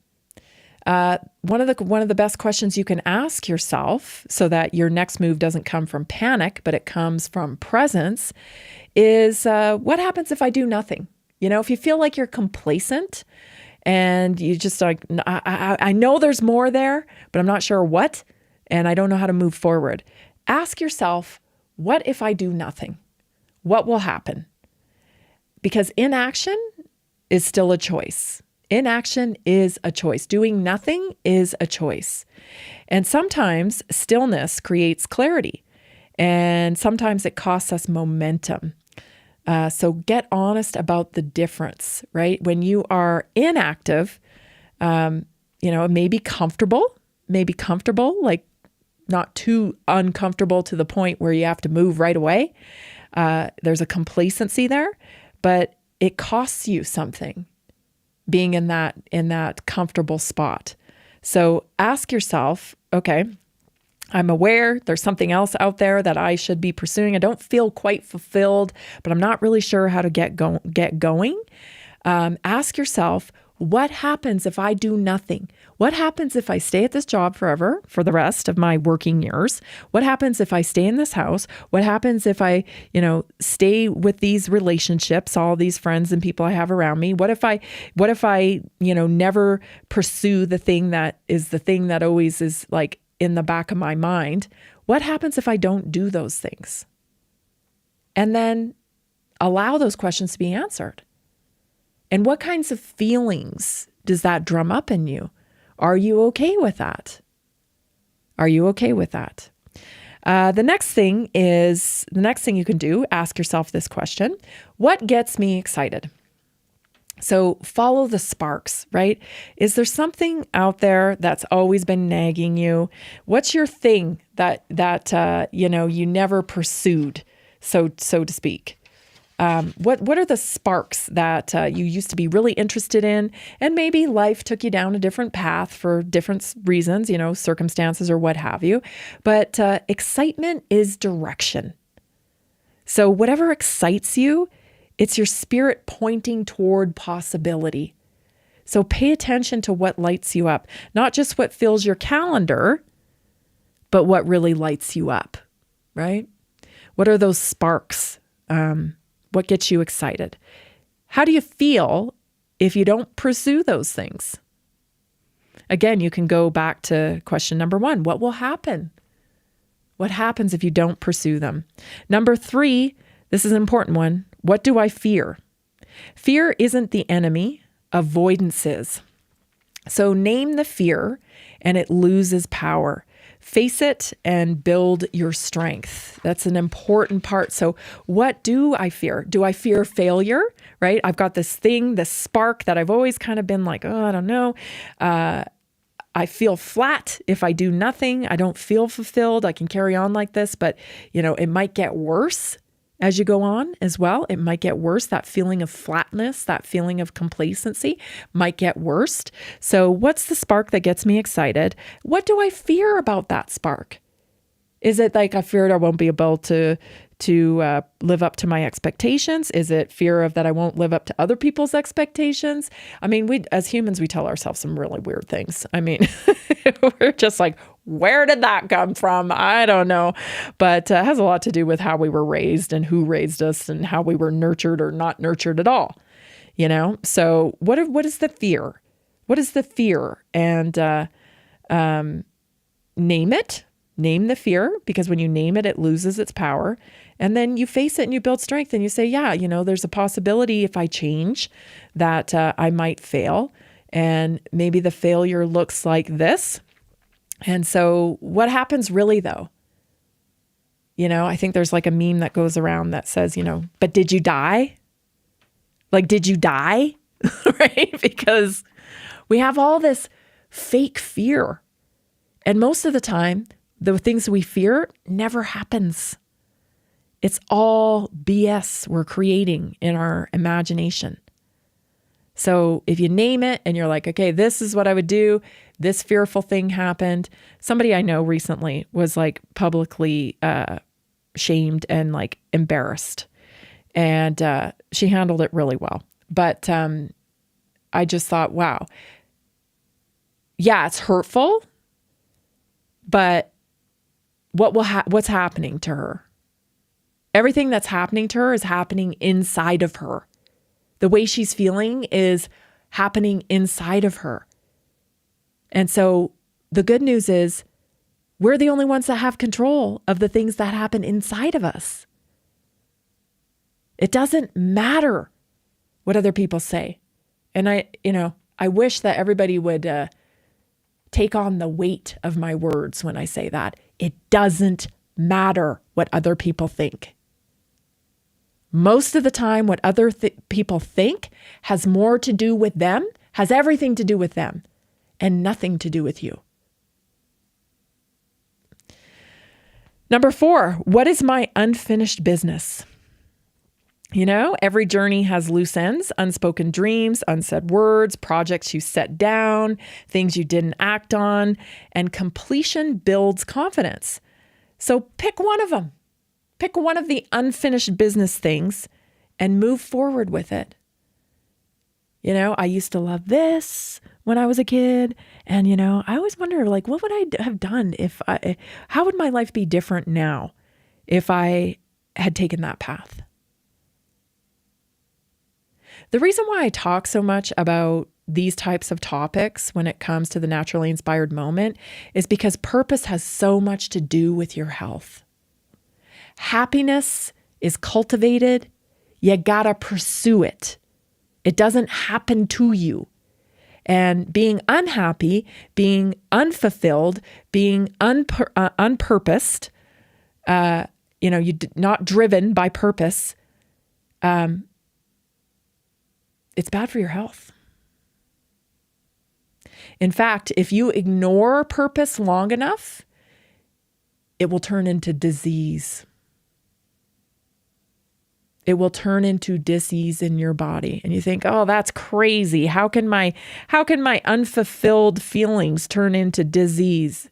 one of the best questions you can ask yourself so that your next move doesn't come from panic, but it comes from presence is, what happens if I do nothing? You know, if you feel like you're complacent and you just like, I know there's more there, but I'm not sure what, and I don't know how to move forward. Ask yourself, what if I do nothing? What will happen? Because inaction is still a choice. Inaction is a choice. Doing nothing is a choice. And sometimes stillness creates clarity, and sometimes it costs us momentum. So get honest about the difference, right? When you are inactive, it may be comfortable, like not too uncomfortable to the point where you have to move right away. There's a complacency there, but it costs you something being in that comfortable spot. So ask yourself, okay, I'm aware there's something else out there that I should be pursuing. I don't feel quite fulfilled, but I'm not really sure how to get going. Ask yourself, what happens if I do nothing? What happens if I stay at this job forever for the rest of my working years? What happens if I stay in this house? What happens if I, stay with these relationships, all these friends and people I have around me? What if I, never pursue the thing that always is like in the back of my mind? What happens if I don't do those things? And then allow those questions to be answered. And what kinds of feelings does that drum up in you? Are you okay with that? Are you okay with that? The next thing you can do, ask yourself this question: what gets me excited? So follow the sparks, right? Is there something out there that's always been nagging you? What's your thing that you never pursued, so to speak? What are the sparks that you used to be really interested in, and maybe life took you down a different path for different reasons, circumstances or what have you. But excitement is direction. So whatever excites you, it's your spirit pointing toward possibility. So pay attention to what lights you up, not just what fills your calendar, but what really lights you up, right? What are those sparks? What gets you excited? How do you feel if you don't pursue those things? Again, you can go back to question number 1. What will happen? What happens if you don't pursue them? Number 3, this is an important one. What do I fear? Fear isn't the enemy. Avoidance is. So name the fear and it loses power. Face it and build your strength. That's an important part. So what do I fear? Do I fear failure, right? I've got this thing, this spark that I've always kind of been like, I don't know. I feel flat if I do nothing. I don't feel fulfilled. I can carry on like this, but it might get worse as you go on as well. It might get worse. That feeling of flatness, that feeling of complacency might get worse. So what's the spark that gets me excited? What do I fear about that spark? Is it like I feared I won't be able to to live up to my expectations? Is it fear of that I won't live up to other people's expectations? I mean, we as humans, we tell ourselves some really weird things. I mean, we're just like, where did that come from? I don't know. But it has a lot to do with how we were raised and who raised us and how we were nurtured or not nurtured at all. You know? So what is the fear? What is the fear? And name it. Name the fear, because when you name it, it loses its power. And then you face it and you build strength and you say, yeah, you know, there's a possibility if I change that I might fail. And maybe the failure looks like this. And so what happens really though? You know, I think there's like a meme that goes around that says, you know, but did you die? Like, did you die? Right? Because we have all this fake fear. And most of the time, the things we fear never happens. It's all BS we're creating in our imagination. So if you name it and you're like, okay, this is what I would do. This fearful thing happened. Somebody I know recently was like publicly shamed and like embarrassed. And she handled it really well. But I just thought, wow. Yeah, it's hurtful. But what's happening to her? Everything that's happening to her is happening inside of her. The way she's feeling is happening inside of her. And so the good news is we're the only ones that have control of the things that happen inside of us. It doesn't matter what other people say. And I wish that everybody would take on the weight of my words when I say that. It doesn't matter what other people think. Most of the time, what other people think has more to do with them, has everything to do with them, and nothing to do with you. Number 4, what is my unfinished business? You know, every journey has loose ends, unspoken dreams, unsaid words, projects you set down, things you didn't act on, and completion builds confidence. So pick one of them. Pick one of the unfinished business things and move forward with it. You know, I used to love this when I was a kid. And, you know, I always wonder, like, what would I have done how would my life be different now if I had taken that path? The reason why I talk so much about these types of topics when it comes to the naturally inspired moment is because purpose has so much to do with your health. Happiness is cultivated. You gotta pursue it. It doesn't happen to you. And being unhappy, being unfulfilled, being unpurposed, you're not driven by purpose, it's bad for your health. In fact, if you ignore purpose long enough, it will turn into disease. It will turn into disease in your body. And you think, oh, that's crazy. How can my unfulfilled feelings turn into disease?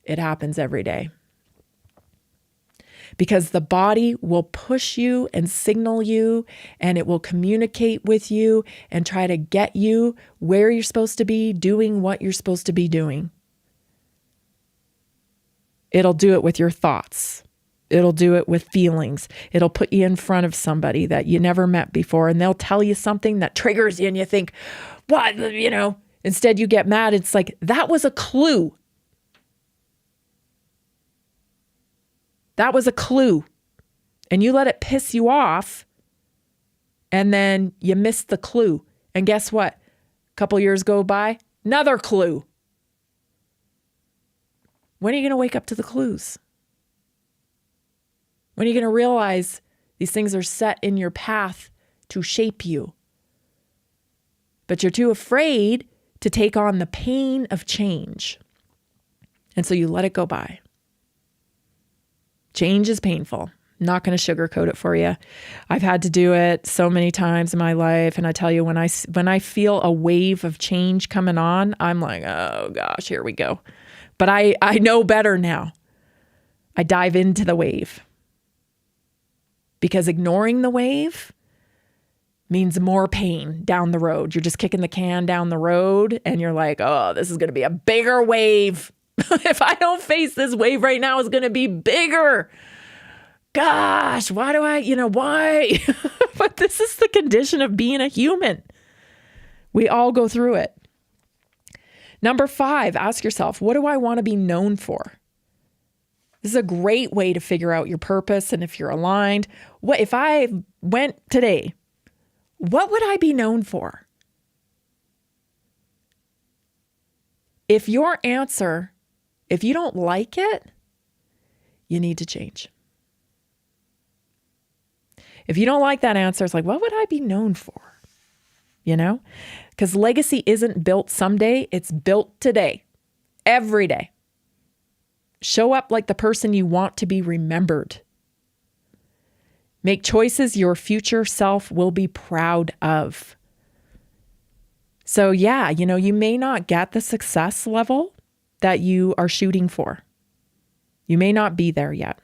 It happens every day. Because the body will push you and signal you, and it will communicate with you and try to get you where you're supposed to be, doing what you're supposed to be doing. It'll do it with your thoughts. It'll do it with feelings. It'll put you in front of somebody that you never met before, and they'll tell you something that triggers you, and you think, what, instead you get mad. It's like, that was a clue. That was a clue. And you let it piss you off, and then you missed the clue. And guess what? A couple years go by, another clue. When are you going to wake up to the clues? When are you going to realize these things are set in your path to shape you? But you're too afraid to take on the pain of change. And so you let it go by. Change is painful. I'm not going to sugarcoat it for you. I've had to do it so many times in my life. And I tell you, when I feel a wave of change coming on, I'm like, oh gosh, here we go. But I know better now. I dive into the wave. because ignoring the wave means more pain down the road. You're just kicking the can down the road and you're like, oh, this is going to be a bigger wave. If I don't face this wave right now, it's going to be bigger. Gosh, why do why? But this is the condition of being a human. We all go through it. Number 5, ask yourself, what do I want to be known for? This is a great way to figure out your purpose and if you're aligned. What if I went today, what would I be known for? If your answer, if you don't like it, you need to change. If you don't like that answer, it's like, what would I be known for? Because legacy isn't built someday, it's built today, every day. Show up like the person you want to be remembered. Make choices your future self will be proud of. So yeah, you may not get the success level that you are shooting for. You may not be there yet.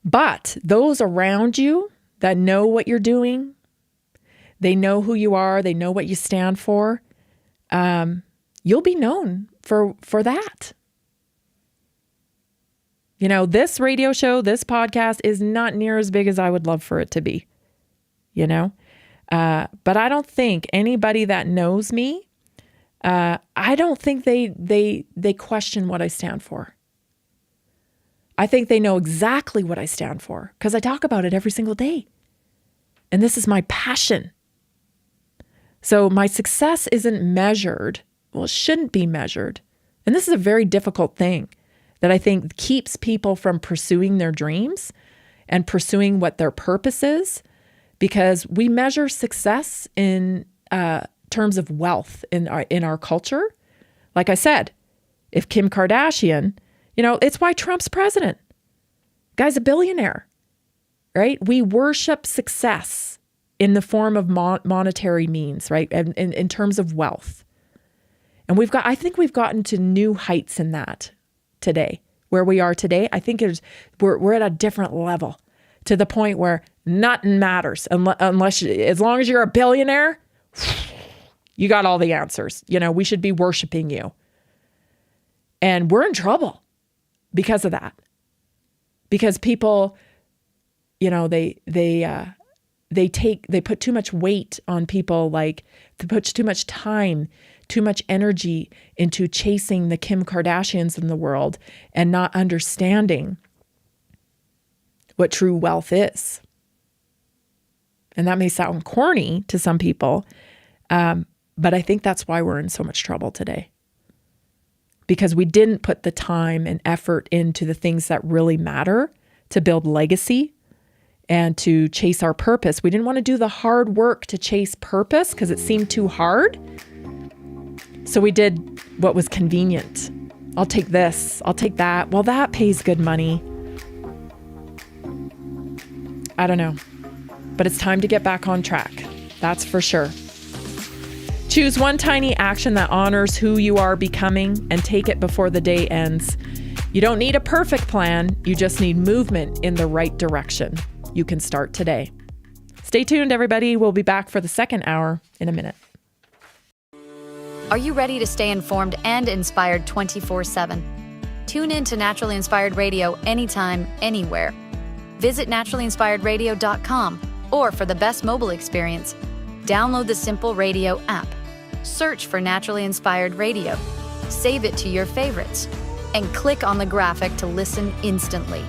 But those around you that know what you're doing, they know who you are, they know what you stand for, you'll be known for that. This radio show, this podcast is not near as big as I would love for it to be, but I don't think anybody that knows me, I don't think they question what I stand for. I think they know exactly what I stand for because I talk about it every single day. And this is my passion. So my success isn't measured. Well, it shouldn't be measured. And this is a very difficult thing that I think keeps people from pursuing their dreams and pursuing what their purpose is, because we measure success in terms of wealth in our culture. Like I said, if Kim Kardashian, it's why Trump's president. Guy's a billionaire, right? We worship success in the form of monetary means, right? And in terms of wealth. And I think we've gotten to new heights in that today. Where we are today, I think we're at a different level, to the point where nothing matters as long as you're a billionaire, you got all the answers. We should be worshiping you. And we're in trouble because of that. Because people, they put too much weight on people, like they put too much time, too much energy into chasing the Kim Kardashians in the world and not understanding what true wealth is. And that may sound corny to some people, but I think that's why we're in so much trouble today. Because we didn't put the time and effort into the things that really matter to build legacy and to chase our purpose. We didn't want to do the hard work to chase purpose because it seemed too hard. So we did what was convenient. I'll take this, I'll take that. Well, that pays good money. I don't know. But it's time to get back on track. That's for sure. Choose one tiny action that honors who you are becoming and take it before the day ends. You don't need a perfect plan. You just need movement in the right direction. You can start today. Stay tuned, everybody. We'll be back for the second hour in a minute. Are you ready to stay informed and inspired 24/7? Tune in to Naturally Inspired Radio anytime, anywhere. Visit naturallyinspiredradio.com, or for the best mobile experience, download the Simple Radio app. Search for Naturally Inspired Radio, save it to your favorites, and click on the graphic to listen instantly.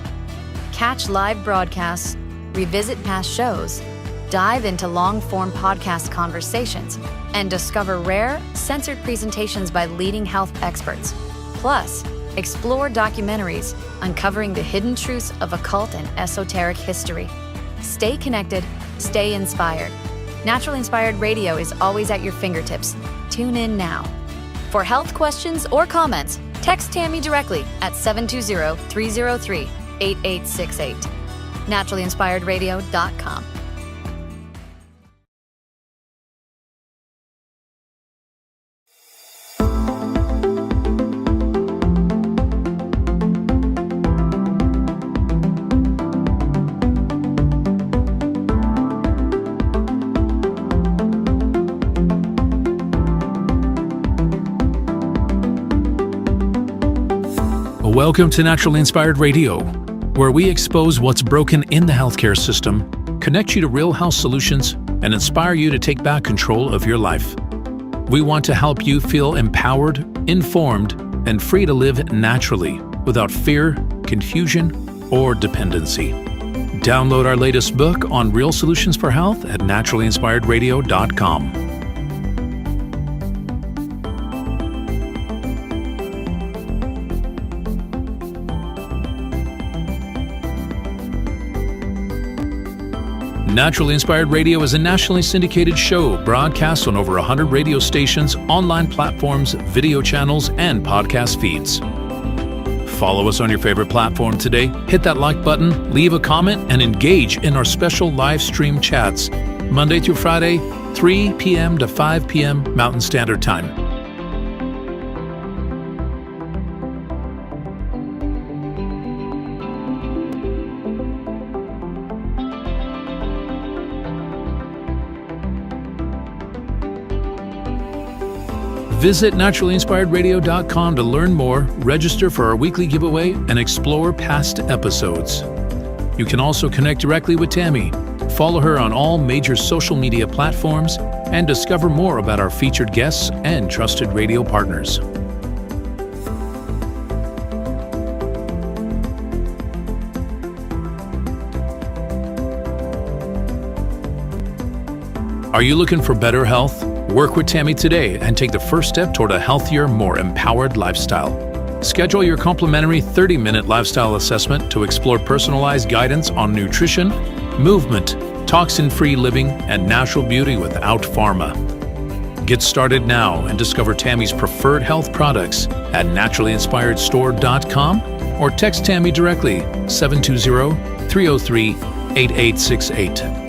Catch live broadcasts, revisit past shows, dive into long-form podcast conversations, and discover rare, censored presentations by leading health experts. Plus, explore documentaries uncovering the hidden truths of occult and esoteric history. Stay connected, stay inspired. Naturally Inspired Radio is always at your fingertips. Tune in now. For health questions or comments, text Tammy directly at 720-303-8868. naturallyinspiredradio.com. Welcome to Naturally Inspired Radio, where we expose what's broken in the healthcare system, connect you to real health solutions, and inspire you to take back control of your life. We want to help you feel empowered, informed, and free to live naturally without fear, confusion, or dependency. Download our latest book on real solutions for health at naturallyinspiredradio.com. Naturally Inspired Radio is a nationally syndicated show broadcast on over 100 radio stations, online platforms, video channels, and podcast feeds. Follow us on your favorite platform today, hit that like button, leave a comment, and engage in our special live stream chats, Monday through Friday, 3 p.m. to 5 p.m. Mountain Standard Time. Visit naturallyinspiredradio.com to learn more, register for our weekly giveaway, and explore past episodes. You can also connect directly with Tammy, follow her on all major social media platforms, and discover more about our featured guests and trusted radio partners. Are you looking for better health? Work with Tammy today and take the first step toward a healthier, more empowered lifestyle. Schedule your complimentary 30-minute lifestyle assessment to explore personalized guidance on nutrition, movement, toxin-free living, and natural beauty without pharma. Get started now and discover Tammy's preferred health products at naturallyinspiredstore.com or text Tammy directly 720-303-8868.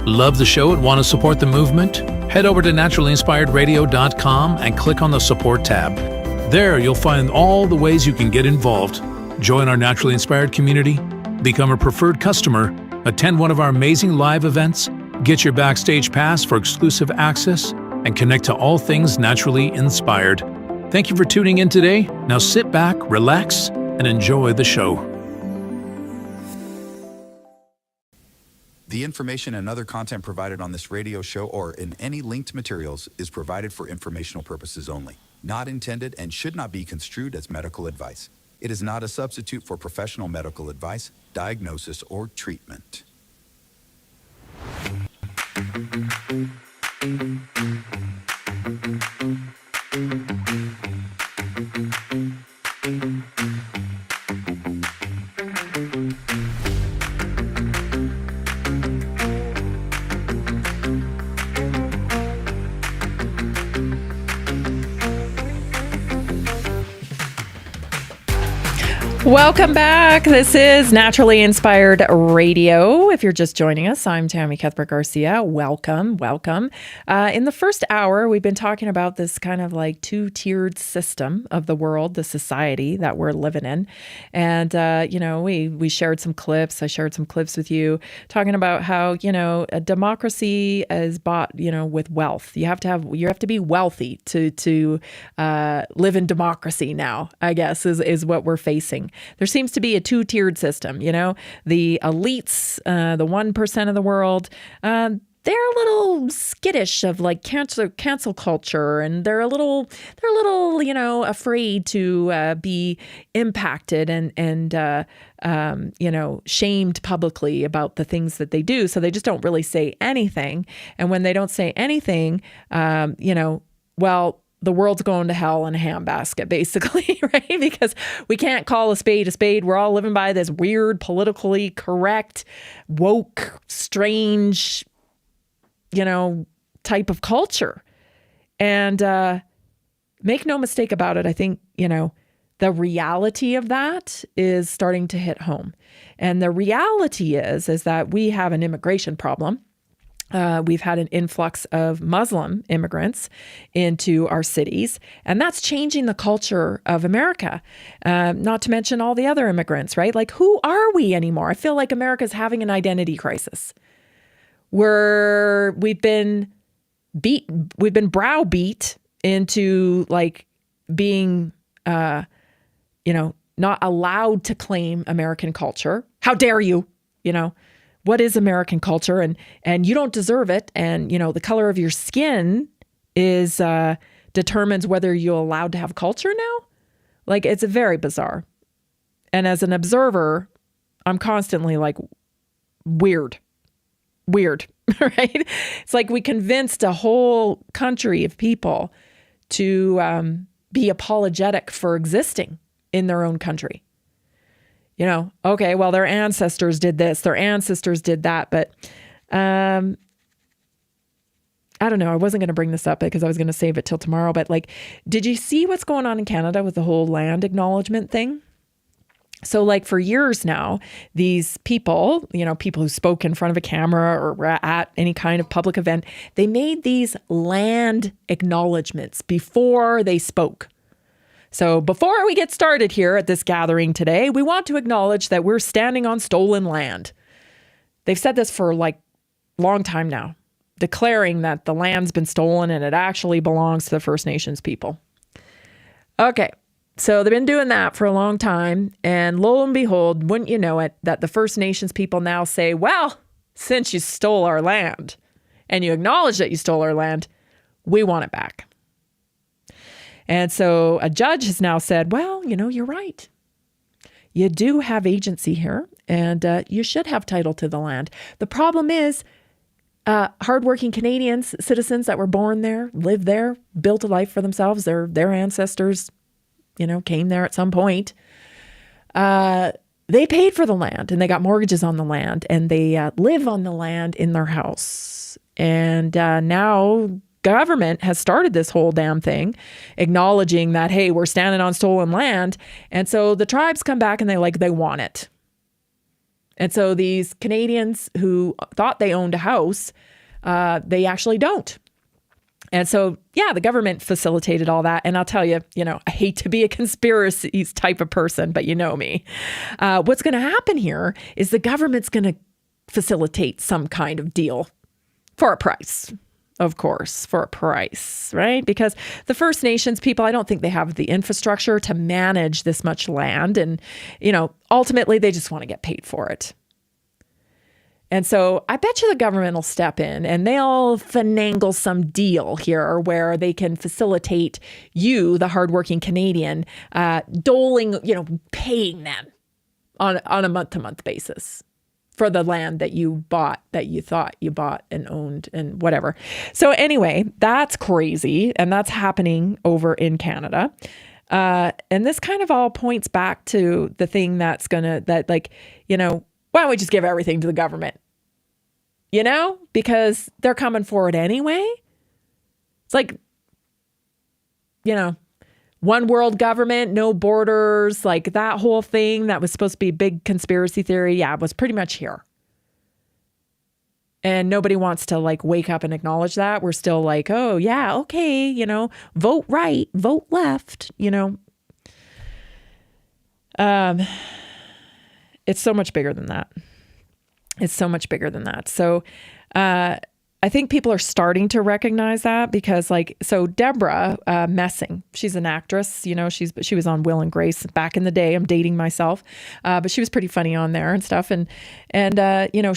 Love the show and want to support the movement? Head over to naturallyinspiredradio.com and click on the support tab. There you'll find all the ways you can get involved. Join our Naturally Inspired community, become a preferred customer, attend one of our amazing live events, get your backstage pass for exclusive access, and connect to all things naturally inspired. Thank you for tuning in today. Now sit back, relax, and enjoy the show. The information and other content provided on this radio show or in any linked materials is provided for informational purposes only, not intended and should not be construed as medical advice. It is not a substitute for professional medical advice, diagnosis, or treatment. Welcome back. This is Naturally Inspired Radio. If you're just joining us, I'm Tammy Cuthbert Garcia. Welcome. In the first hour, we've been talking about this kind of like two-tiered system of the world, the society that we're living in. And, we shared some clips. I shared some clips with you talking about how, a democracy is bought, with wealth. You have to be wealthy to live in democracy now, I guess, is what we're facing. There seems to be a two-tiered system, the elites, the 1% of the world, they're a little skittish of like cancel culture, and they're a little, afraid to be impacted and shamed publicly about the things that they do. So they just don't really say anything. And when they don't say anything, the world's going to hell in a handbasket, basically, right? Because we can't call a spade a spade. We're all living by this weird, politically correct, woke, strange, type of culture. And make no mistake about it, I think, the reality of that is starting to hit home. And the reality is that we have an immigration problem. We've had an influx of Muslim immigrants into our cities, and that's changing the culture of America. Not to mention all the other immigrants, right? Like, who are we anymore? I feel like America's having an identity crisis. We've been we've been browbeat into like being, not allowed to claim American culture. How dare you? What is American culture? And you don't deserve it. And, the color of your skin is determines whether you're allowed to have culture now. Like, it's very bizarre. And as an observer, I'm constantly like, weird, right? It's like we convinced a whole country of people to be apologetic for existing in their own country. Okay, well, their ancestors did this, their ancestors did that, but I don't know. I wasn't going to bring this up because I was going to save it till tomorrow, but like, did you see what's going on in Canada with the whole land acknowledgement thing? So like for years now, these people, people who spoke in front of a camera or were at any kind of public event, they made these land acknowledgements before they spoke. So before we get started here at this gathering today, we want to acknowledge that we're standing on stolen land. They've said this for like a long time now, declaring that the land's been stolen and it actually belongs to the First Nations people. Okay. So they've been doing that for a long time. And lo and behold, wouldn't you know it, that the First Nations people now say, well, since you stole our land and you acknowledge that you stole our land, we want it back. And so a judge has now said, well, you're right. You do have agency here and you should have title to the land. The problem is hardworking Canadians, citizens that were born there, lived there, built a life for themselves. Their ancestors, came there at some point. They paid for the land and they got mortgages on the land and they live on the land in their house. And now government has started this whole damn thing, acknowledging that, hey, we're standing on stolen land. And so the tribes come back and they want it. And so these Canadians who thought they owned a house, they actually don't. And so, yeah, the government facilitated all that. And I'll tell you, I hate to be a conspiracies type of person, but you know me. What's going to happen here is the government's going to facilitate some kind of deal for a price. Of course, for a price, right? Because the First Nations people, I don't think they have the infrastructure to manage this much land. And, ultimately, they just want to get paid for it. And so I bet you the government will step in and they'll finagle some deal here where they can facilitate you, the hardworking Canadian, doling, paying them on a month-to-month basis for the land that you bought, that you thought you bought and owned and whatever. So anyway, that's crazy. And that's happening over in Canada. And this kind of all points back to the thing why don't we just give everything to the government? Because they're coming for it anyway. It's like, one world government, no borders, like that whole thing that was supposed to be a big conspiracy theory. Yeah, it was pretty much here. And nobody wants to wake up and acknowledge that. We're still like, oh yeah, okay, vote right, vote left, It's so much bigger than that. So, I think people are starting to recognize that because Deborah Messing, she's an actress, she was on Will and Grace back in the day. I'm dating myself. But she was pretty funny on there and stuff. And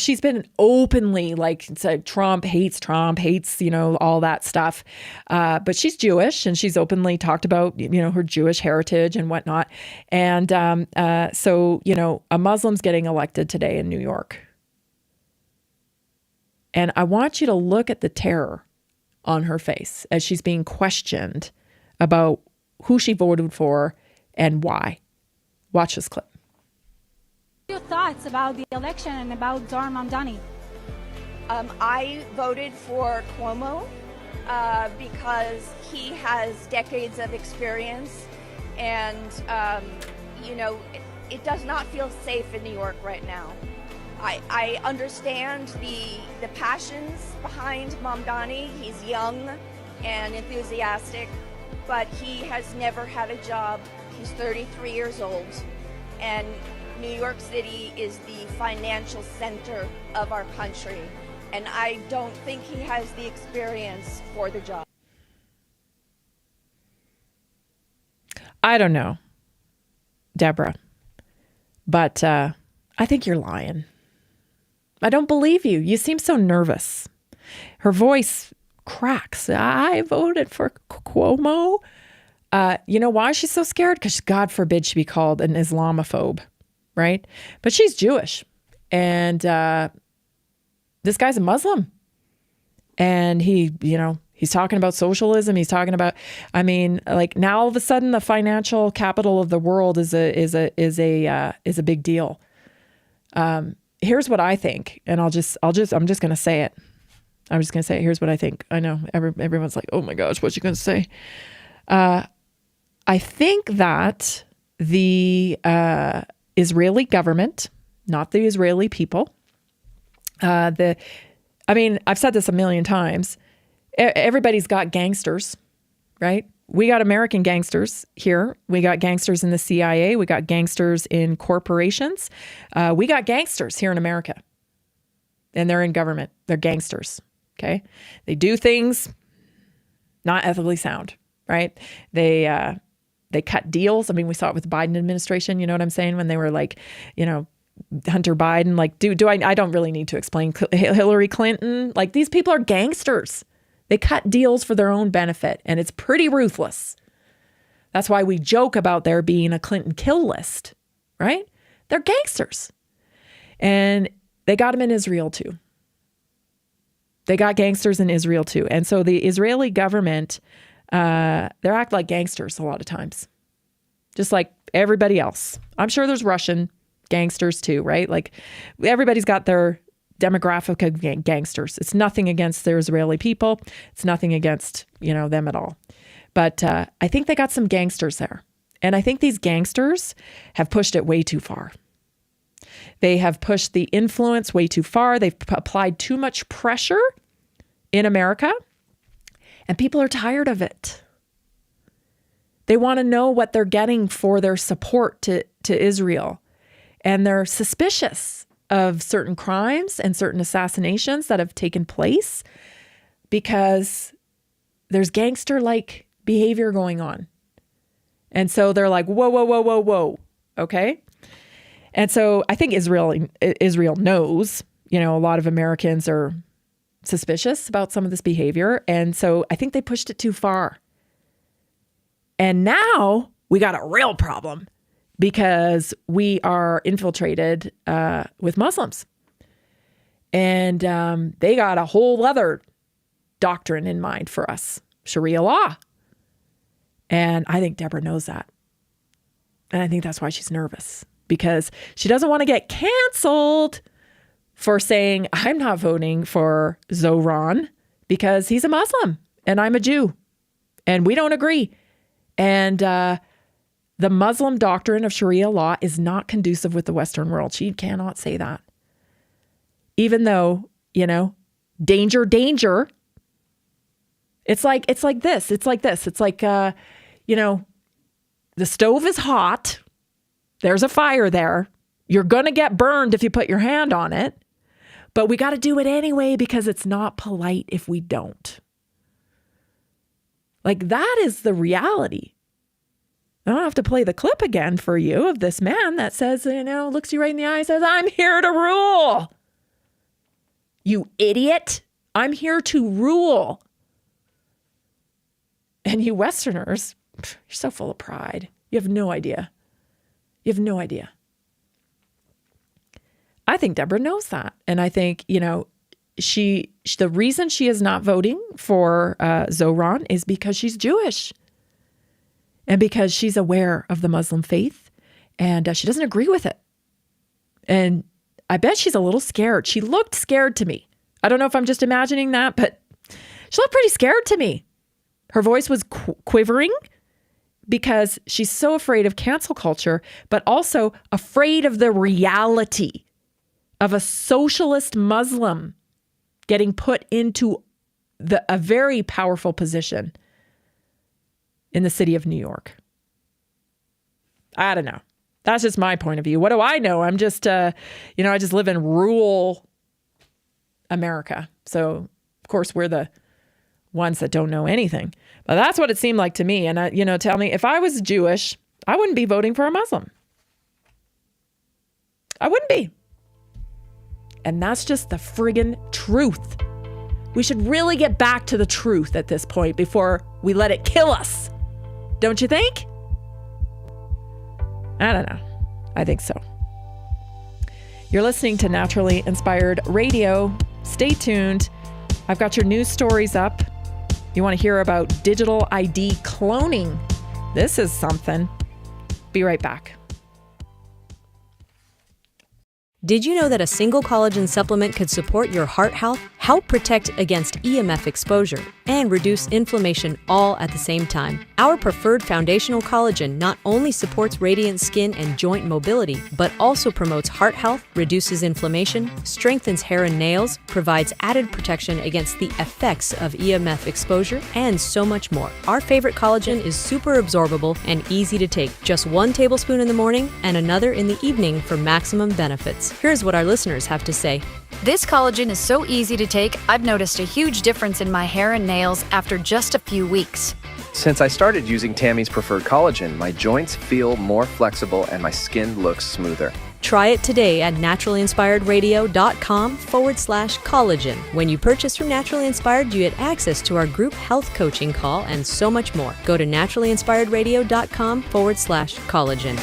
she's been openly Trump hates, all that stuff. But she's Jewish and she's openly talked about, her Jewish heritage and whatnot. And so a Muslim's getting elected today in New York. And I want you to look at the terror on her face as she's being questioned about who she voted for and why. Watch this clip. Your thoughts about the election and about Zohran Mamdani? I voted for Cuomo because he has decades of experience and, it does not feel safe in New York right now. I understand the passions behind Mamdani. He's young and enthusiastic, but he has never had a job. He's 33 years old, and New York City is the financial center of our country. and I don't think he has the experience for the job. I don't know, Deborah, but I think you're lying. I don't believe you. You seem so nervous. Her voice cracks. I voted for Cuomo. You know why she's so scared? Because God forbid she be called an Islamophobe, right? But she's Jewish. And this guy's a Muslim. And he's talking about socialism. He's talking about, like now all of a sudden the financial capital of the world is a big deal. Here's what I think, and I'm just going to say it. I'm just going to say it. Here's what I think. I know everyone's like, oh my gosh, what's she going to say? I think that the Israeli government, not the Israeli people, I've said this a million times. Everybody's got gangsters, right? We got American gangsters here. We got gangsters in the CIA. We got gangsters in corporations. We got gangsters here in America. And they're in government. They're gangsters, okay? They do things not ethically sound, right? They cut deals. We saw it with the Biden administration. You know what I'm saying? When they were like, Hunter Biden, like, I don't really need to explain Hillary Clinton. Like, these people are gangsters. They cut deals for their own benefit, and it's pretty ruthless. That's why we joke about there being a Clinton kill list, right? They're gangsters. And they got them in Israel too. They got gangsters in Israel too. And so the Israeli government, they act like gangsters a lot of times, just like everybody else. I'm sure there's Russian gangsters too, right? Like everybody's got their demographic of gangsters. It's nothing against the Israeli people. It's nothing against, them at all. But I think they got some gangsters there. And I think these gangsters have pushed it way too far. They have pushed the influence way too far. They've applied too much pressure in America. And people are tired of it. They want to know what they're getting for their support to Israel. And they're suspicious of certain crimes and certain assassinations that have taken place because there's gangster-like behavior going on. And so they're like, whoa. Okay? And so I think Israel knows, a lot of Americans are suspicious about some of this behavior. And so I think they pushed it too far. And now we got a real problem because we are infiltrated with Muslims. And they got a whole other doctrine in mind for us, Sharia law. And I think Deborah knows that. And I think that's why she's nervous, because she doesn't want to get canceled for saying, I'm not voting for Zoran because he's a Muslim and I'm a Jew and we don't agree. And the Muslim doctrine of Sharia law is not conducive with the Western world. She cannot say that. Even though, danger. It's like this. It's like, the stove is hot. There's a fire there. You're going to get burned if you put your hand on it. But we got to do it anyway because it's not polite if we don't. Like, that is the reality. I don't have to play the clip again for you of this man that says, looks you right in the eye and says, I'm here to rule. You idiot. I'm here to rule. And you Westerners, you're so full of pride. You have no idea. I think Deborah knows that. And I think, the reason she is not voting for Zoran is because she's Jewish. And because she's aware of the Muslim faith and she doesn't agree with it. And I bet she's a little scared. She looked scared to me. I don't know if I'm just imagining that, but she looked pretty scared to me. Her voice was quivering because she's so afraid of cancel culture, but also afraid of the reality of a socialist Muslim getting put into a very powerful position in the city of New York. I don't know. That's just my point of view. What do I know? I'm just, I just live in rural America. So, of course, we're the ones that don't know anything. But that's what it seemed like to me. And, tell me, if I was Jewish, I wouldn't be voting for a Muslim. I wouldn't be. And that's just the friggin' truth. We should really get back to the truth at this point before we let it kill us. Don't you think? I don't know. I think so. You're listening to Naturally Inspired Radio. Stay tuned. I've got your news stories up. You want to hear about digital ID cloning? This is something. Be right back. Did you know that a single collagen supplement could support your heart health, help protect against EMF exposure, and reduce inflammation all at the same time? Our preferred foundational collagen not only supports radiant skin and joint mobility, but also promotes heart health, reduces inflammation, strengthens hair and nails, provides added protection against the effects of EMF exposure, and so much more. Our favorite collagen is super absorbable and easy to take. Just 1 tablespoon in the morning and another in the evening for maximum benefits. Here's what our listeners have to say. This collagen is so easy to take, I've noticed a huge difference in my hair and nails after just a few weeks. Since I started using Tammy's preferred collagen, my joints feel more flexible and my skin looks smoother. Try it today at naturalinspiredradio.com/collagen. When you purchase from Naturally Inspired, you get access to our group health coaching call and so much more. Go to naturalinspiredradio.com/collagen.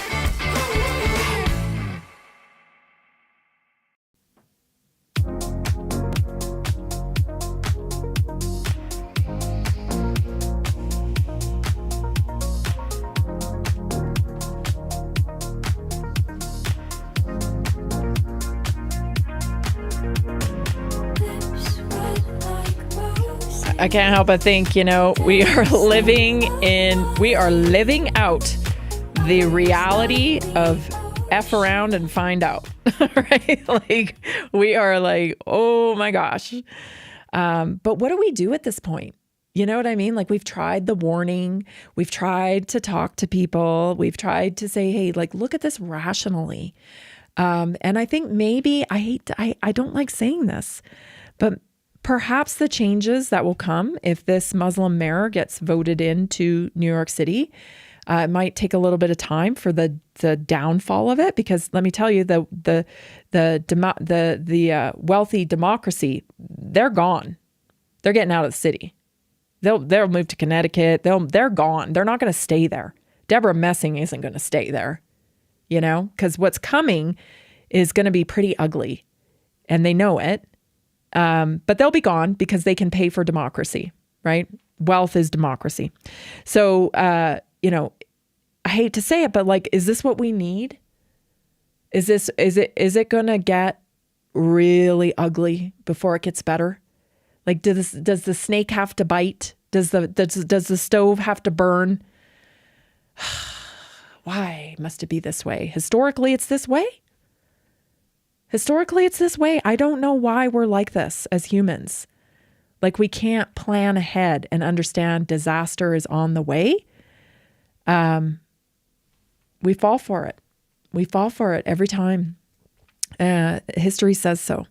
I can't help but think, we are living out the reality of F around and find out, right? Like, we are like, oh my gosh. But what do we do at this point? You know what I mean? Like, we've tried the warning. We've tried to talk to people. We've tried to say, hey, like, look at this rationally. And I think maybe, I don't like saying this, but perhaps the changes that will come if this Muslim mayor gets voted into New York City, it might take a little bit of time for the downfall of it, because let me tell you, the wealthy democracy, they're gone. They're getting out of the city. They'll move to Connecticut. They're gone. They're not going to stay there. Deborah Messing isn't going to stay there, because what's coming is going to be pretty ugly, and they know it. But they'll be gone because they can pay for democracy, right? Wealth is democracy. So, I hate to say it, but like, is this what we need? Is it going to get really ugly before it gets better? Like, does the snake have to bite? Does the stove have to burn? Why must it be this way? Historically, it's this way. I don't know why we're like this as humans. Like, we can't plan ahead and understand disaster is on the way. We fall for it. We fall for it every time. History says so.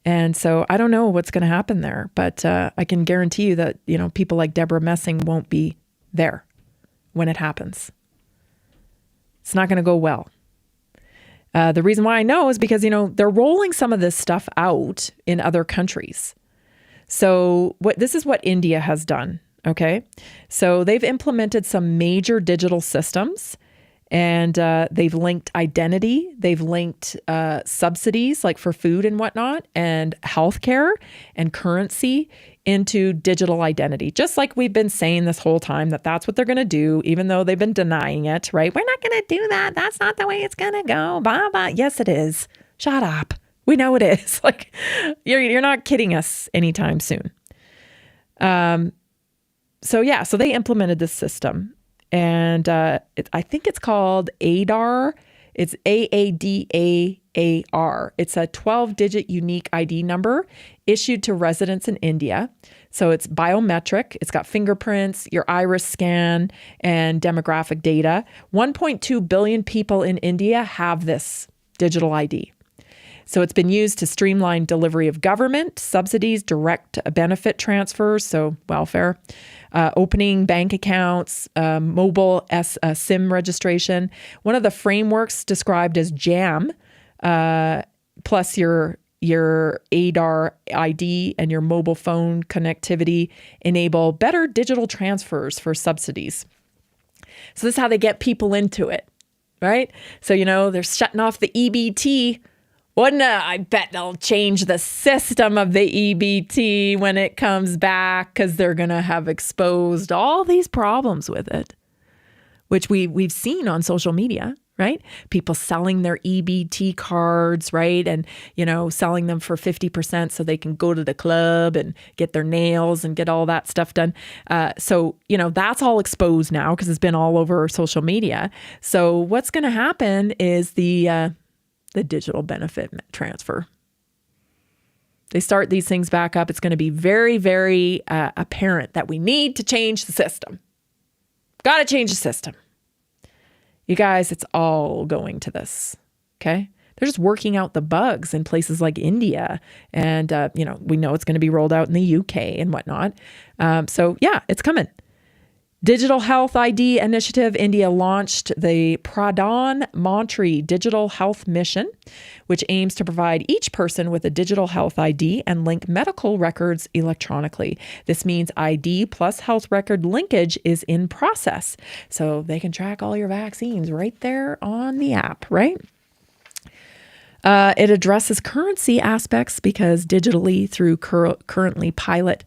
And so I don't know what's going to happen there, but I can guarantee you that, people like Deborah Messing won't be there when it happens. It's not going to go well. The reason why I know is because, they're rolling some of this stuff out in other countries. So this is what India has done. Okay. So they've implemented some major digital systems, and they've linked identity. They've linked subsidies like for food and whatnot, and healthcare and currency into digital identity. Just like we've been saying this whole time that that's what they're going to do, even though they've been denying it, right? We're not going to do that. That's not the way it's going to go. Blah, blah. Yes, it is. Shut up. We know it is. Like, you're not kidding us anytime soon. So they implemented this system, and I think it's called ADAR. It's AADAAR. It's a 12-digit unique ID number issued to residents in India. So it's biometric. It's got fingerprints, your iris scan, and demographic data. 1.2 billion people in India have this digital ID. So it's been used to streamline delivery of government subsidies, direct benefit transfers, so welfare, opening bank accounts, mobile SIM registration. One of the frameworks described as JAM, plus your ADAR ID and your mobile phone connectivity enable better digital transfers for subsidies. So this is how they get people into it, right? So, they're shutting off the EBT. I bet they'll change the system of the EBT when it comes back, because they're going to have exposed all these problems with it, which we've seen on social media, right? People selling their EBT cards, right? And, selling them for 50% so they can go to the club and get their nails and get all that stuff done. So that's all exposed now because it's been all over social media. So what's going to happen is the digital benefit transfer. They start these things back up. It's going to be very, very apparent that we need to change the system. Got to change the system. You guys, it's all going to this, okay? They're just working out the bugs in places like India. And, we know it's going to be rolled out in the UK and whatnot. So, yeah, it's coming. Digital Health ID Initiative, India launched the Pradhan Mantri Digital Health Mission, which aims to provide each person with a digital health ID and link medical records electronically. This means ID plus health record linkage is in process. So they can track all your vaccines right there on the app, right? It addresses currency aspects because digitally through currently pilot,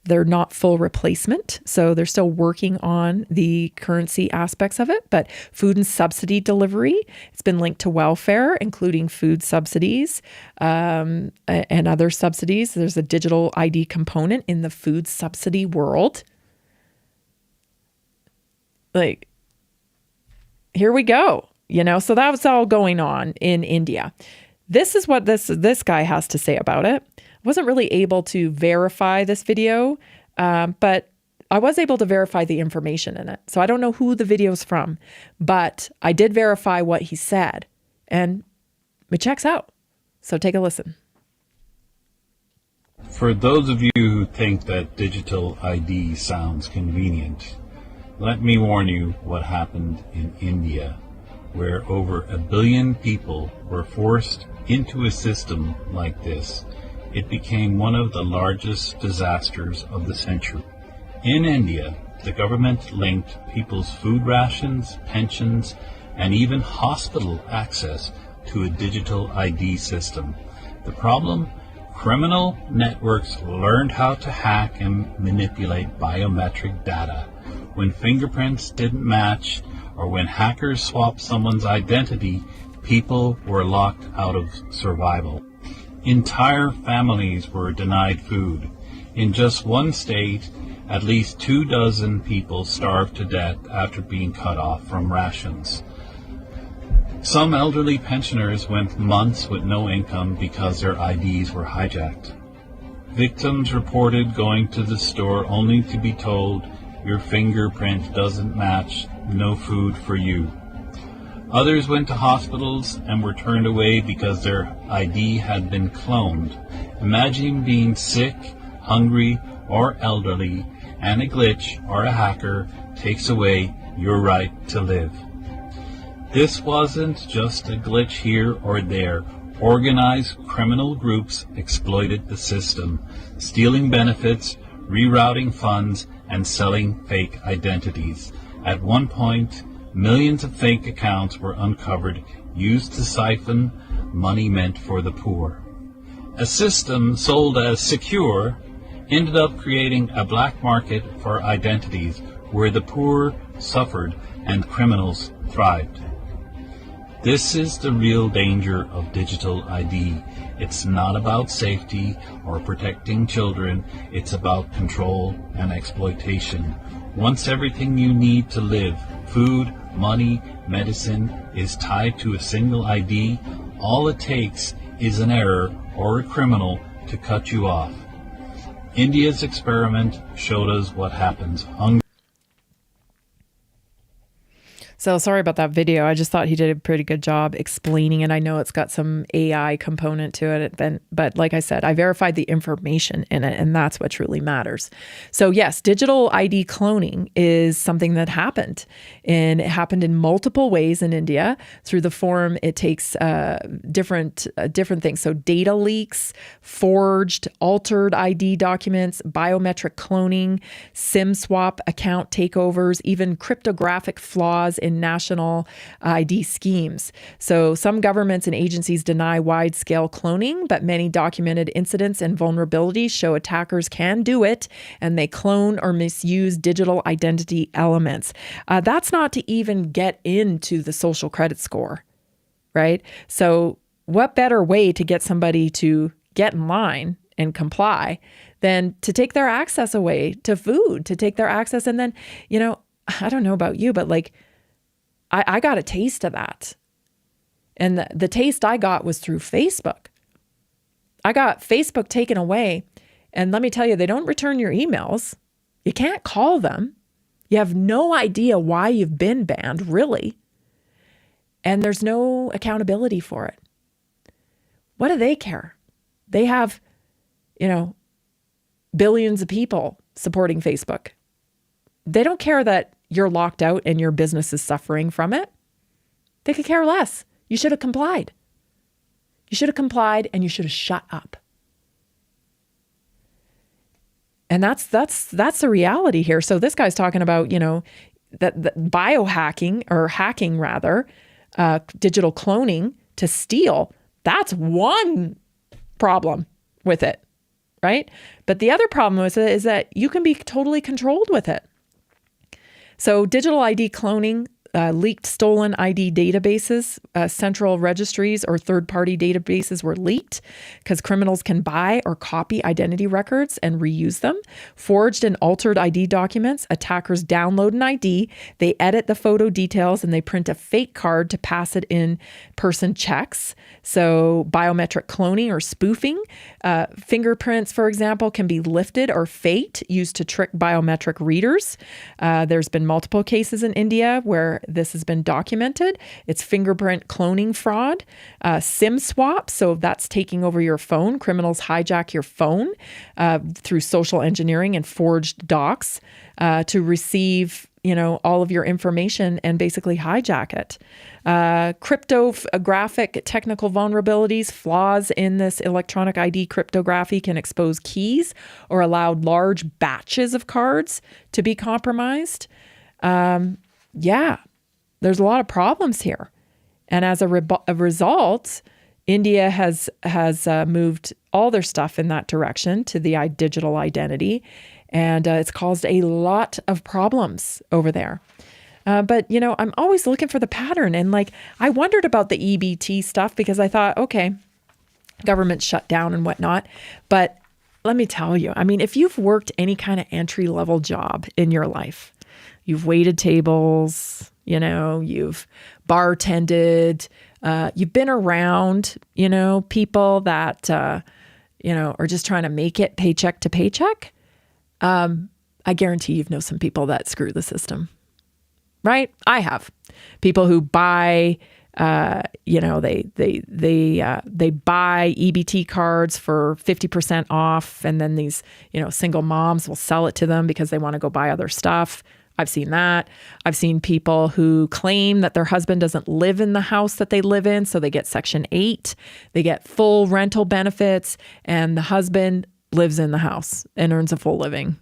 they're not full replacement. So they're still working on the currency aspects of it. But food and subsidy delivery, it's been linked to welfare, including food subsidies and other subsidies. There's a digital ID component in the food subsidy world. Like, here we go. So that was all going on in India. This is what this guy has to say about it. I wasn't really able to verify this video, but I was able to verify the information in it. So I don't know who the video's from, but I did verify what he said, and it checks out. So take a listen. For those of you who think that digital ID sounds convenient, let me warn you what happened in India, where over 1 billion people were forced into a system like this. It became one of the largest disasters of the century. In India, the government linked people's food rations, pensions, and even hospital access to a digital ID system. The problem? Criminal networks learned how to hack and manipulate biometric data. When fingerprints didn't match, or when hackers swapped someone's identity, people were locked out of survival. Entire families were denied food. In just one state, at least 24 people starved to death after being cut off from rations. Some elderly pensioners went months with no income because their IDs were hijacked. Victims reported going to the store only to be told, "Your fingerprint doesn't match, no food for you." Others went to hospitals and were turned away because their ID had been cloned. Imagine being sick, hungry, or elderly, and a glitch or a hacker takes away your right to live. This wasn't just a glitch here or there. Organized criminal groups exploited the system, stealing benefits, rerouting funds, and selling fake identities. At one point, millions of fake accounts were uncovered, used to siphon money meant for the poor. A system sold as secure ended up creating a black market for identities where the poor suffered and criminals thrived. This is the real danger of digital ID. It's not about safety or protecting children. It's about control and exploitation. Once everything you need to live, food, money, medicine, is tied to a single ID, all it takes is an error or a criminal to cut you off. India's experiment showed us what happens. So sorry about that video. I just thought he did a pretty good job explaining it. I know it's got some AI component to it, but like I said, I verified the information in it, and that's what truly matters. So yes, digital ID cloning is something that happened, and it happened in multiple ways in India. Through the form, it takes different things. So data leaks, forged, altered ID documents, biometric cloning, SIM swap account takeovers, even cryptographic flaws in national ID schemes. So some governments and agencies deny wide-scale cloning, but many documented incidents and vulnerabilities show attackers can do it, and they clone or misuse digital identity elements. That's not to even get into the social credit score, right? So what better way to get somebody to get in line and comply than to take their access away to food, to take their access. And then, I don't know about you, but like, I got a taste of that. And the taste I got was through Facebook. I got Facebook taken away. And let me tell you, they don't return your emails. You can't call them. You have no idea why you've been banned, really. And there's no accountability for it. What do they care? They have, billions of people supporting Facebook. They don't care that you're locked out and your business is suffering from it. They could care less. You should have complied. You should have complied, and you should have shut up. And that's the reality here. So this guy's talking about, that biohacking, or hacking rather, digital cloning to steal. That's one problem with it, right? But the other problem with it is that you can be totally controlled with it. So digital ID cloning, leaked stolen ID databases, central registries or third-party databases were leaked because criminals can buy or copy identity records and reuse them. Forged and altered ID documents, attackers download an ID, they edit the photo details, and they print a fake card to pass it in person checks. So biometric cloning or spoofing. Fingerprints, for example, can be lifted or faked, used to trick biometric readers. There's been multiple cases in India where this has been documented. It's fingerprint cloning fraud, SIM swap. So that's taking over your phone. Criminals hijack your phone through social engineering and forged docs to receive, all of your information and basically hijack it. Cryptographic technical vulnerabilities, flaws in this electronic ID cryptography can expose keys or allow large batches of cards to be compromised. There's a lot of problems here. And as a result, India has moved all their stuff in that direction to the digital identity. And it's caused a lot of problems over there. But, I'm always looking for the pattern. And I wondered about the EBT stuff because I thought, okay, government shut down and whatnot. But let me tell you, if you've worked any kind of entry-level job in your life, you've waited tables, you've bartended, you've been around, people that, are just trying to make it paycheck to paycheck. I guarantee you've known some people that screw the system, right? I have people who buy, they buy EBT cards for 50% off. And then these, single moms will sell it to them because they want to go buy other stuff. I've seen that. I've seen people who claim that their husband doesn't live in the house that they live in, so they get Section 8. They get full rental benefits, and the husband lives in the house and earns a full living.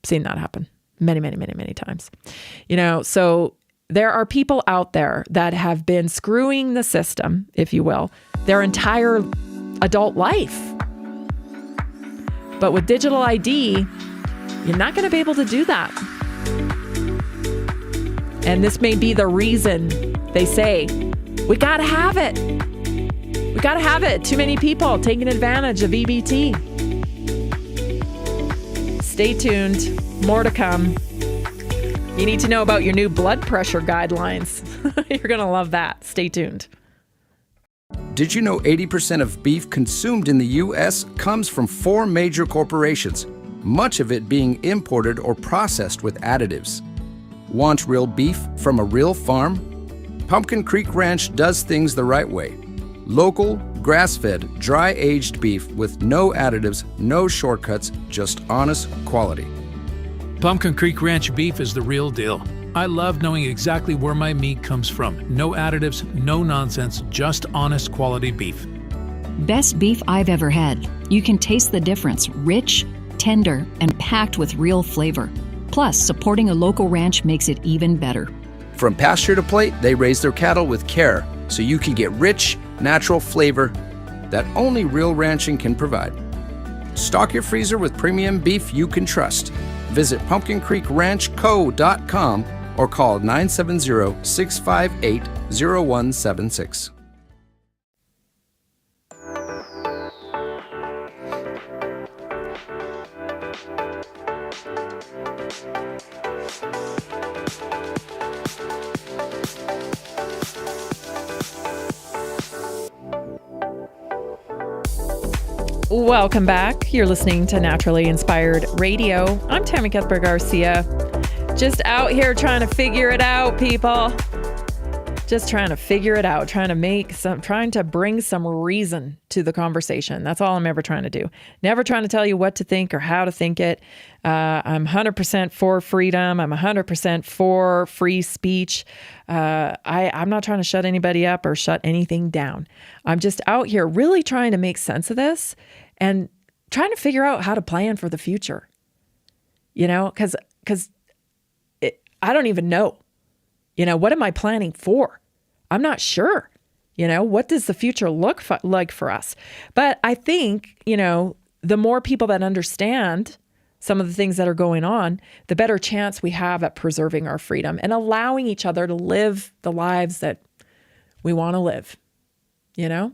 Seen that happen many, many, many, many times. So there are people out there that have been screwing the system, if you will, their entire adult life. But with digital ID, you're not going to be able to do that. And this may be the reason they say, we got to have it. We got to have it. Too many people taking advantage of EBT. Stay tuned. More to come. You need to know about your new blood pressure guidelines. You're going to love that. Stay tuned. Did you know 80% of beef consumed in the U.S. comes from 4 major corporations, much of it being imported or processed with additives? Want real beef from a real farm? Pumpkin Creek Ranch does things the right way. Local, grass-fed, dry-aged beef with no additives, no shortcuts, just honest quality. Pumpkin Creek Ranch beef is the real deal. I love knowing exactly where my meat comes from. No additives, no nonsense, just honest quality beef. Best beef I've ever had. You can taste the difference. Rich, tender, and packed with real flavor. Plus, supporting a local ranch makes it even better. From pasture to plate, they raise their cattle with care, so you can get rich, natural flavor that only real ranching can provide. Stock your freezer with premium beef you can trust. Visit pumpkincreekranchco.com or call 970-658-0176. Welcome back. You're listening to Naturally Inspired Radio. I'm Tammy Cuthbert Garcia. Just out here trying to figure it out, people. Just trying to figure it out, trying to bring some reason to the conversation. That's all I'm ever trying to do. Never trying to tell you what to think or how to think it. I'm 100% for freedom. I'm 100% for free speech. I'm not trying to shut anybody up or shut anything down. I'm just out here really trying to make sense of this and trying to figure out how to plan for the future. You know, because I don't even know. You know, what am I planning for? I'm not sure. You know, what does the future look like for us? But I think, you know, the more people that understand some of the things that are going on, the better chance we have at preserving our freedom and allowing each other to live the lives that we want to live, you know?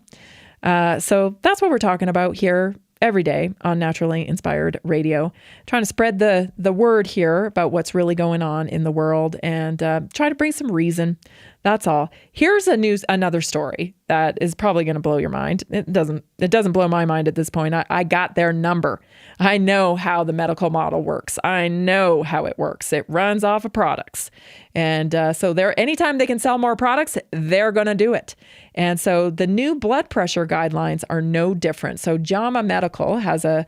So that's what we're talking about here every day on Naturally Inspired Radio, trying to spread the word here about what's really going on in the world and try to bring some reason. That's all. Here's another story that is probably going to blow your mind. It doesn't blow my mind at this point. I got their number. I know how the medical model works. I know how it works. It runs off of products. And so anytime they can sell more products, they're going to do it. And so the new blood pressure guidelines are no different. So JAMA Medical has a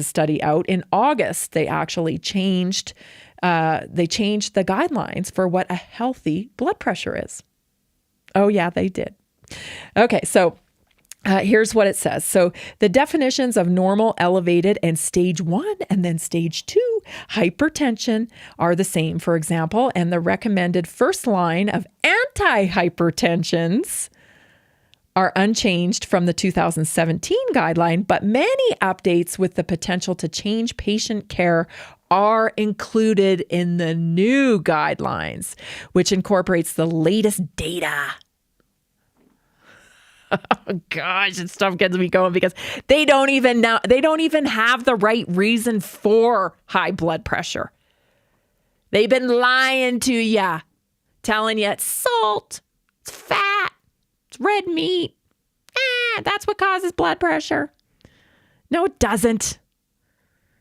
study out. In August, they actually changed the guidelines for what a healthy blood pressure is. Oh yeah, they did. Okay, so here's what it says. So the definitions of normal, elevated, and stage 1 and then stage 2 hypertension are the same, for example, and the recommended first line of antihypertensions are unchanged from the 2017 guideline, but many updates with the potential to change patient care are included in the new guidelines, which incorporates the latest data. Oh gosh, this stuff gets me going because they don't even have the right reason for high blood pressure. They've been lying to you, telling you it's salt, it's fat, it's red meat. That's what causes blood pressure. No, it doesn't.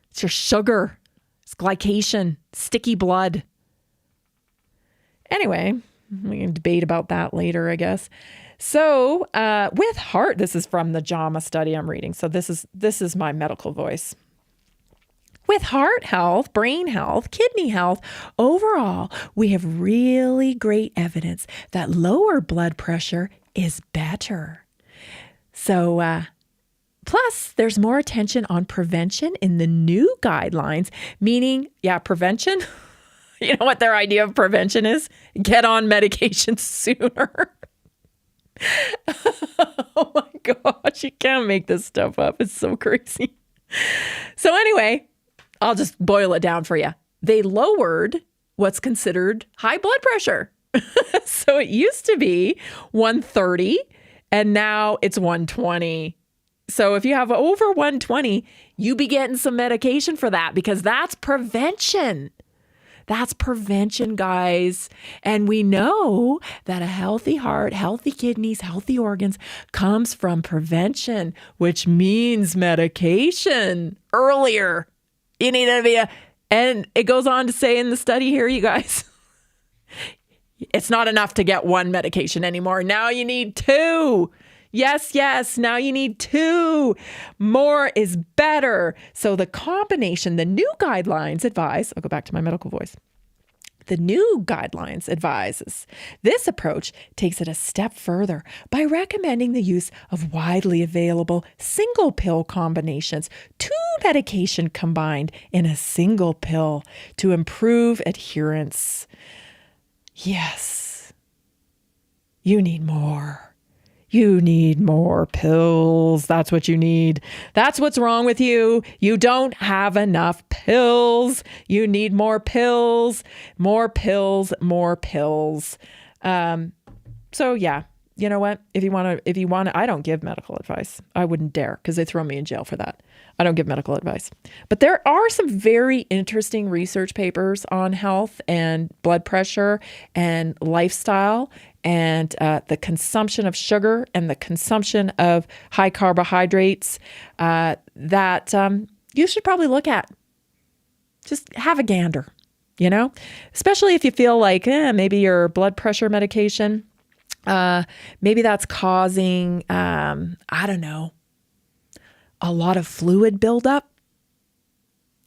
It's your sugar. It's glycation, sticky blood. Anyway, we can debate about that later, I guess. So with heart, this is from the JAMA study I'm reading. So this is my medical voice. With heart health, brain health, kidney health, overall, we have really great evidence that lower blood pressure is better. So, plus, there's more attention on prevention in the new guidelines, meaning, prevention. You know what their idea of prevention is? Get on medication sooner. Oh my gosh, you can't make this stuff up. It's so crazy. So anyway, I'll just boil it down for you. They lowered what's considered high blood pressure. So it used to be 130 and now it's 120. So if you have over 120, you be getting some medication for that because that's prevention. That's prevention, guys. And we know that a healthy heart, healthy kidneys, healthy organs comes from prevention, which means medication earlier. You need to be and it goes on to say in the study here, you guys, It's not enough to get one medication anymore. Now you need 2. Yes. Now you need 2. More is better. So the combination, the new guidelines advise, I'll go back to my medical voice. The new guidelines advises this approach takes it a step further by recommending the use of widely available single pill combinations, 2 medication combined in a single pill to improve adherence. Yes, you need more. You need more pills. That's what you need. That's what's wrong with you. You don't have enough pills. You need more pills, more pills, more pills. So yeah, you know what? If you want to, I don't give medical advice. I wouldn't dare, because they throw me in jail for that. I don't give medical advice. But there are some very interesting research papers on health and blood pressure and lifestyle and the consumption of sugar and the consumption of high carbohydrates that you should probably look at. Just have a gander, especially if you feel like maybe your blood pressure medication, maybe that's causing, I don't know, a lot of fluid buildup.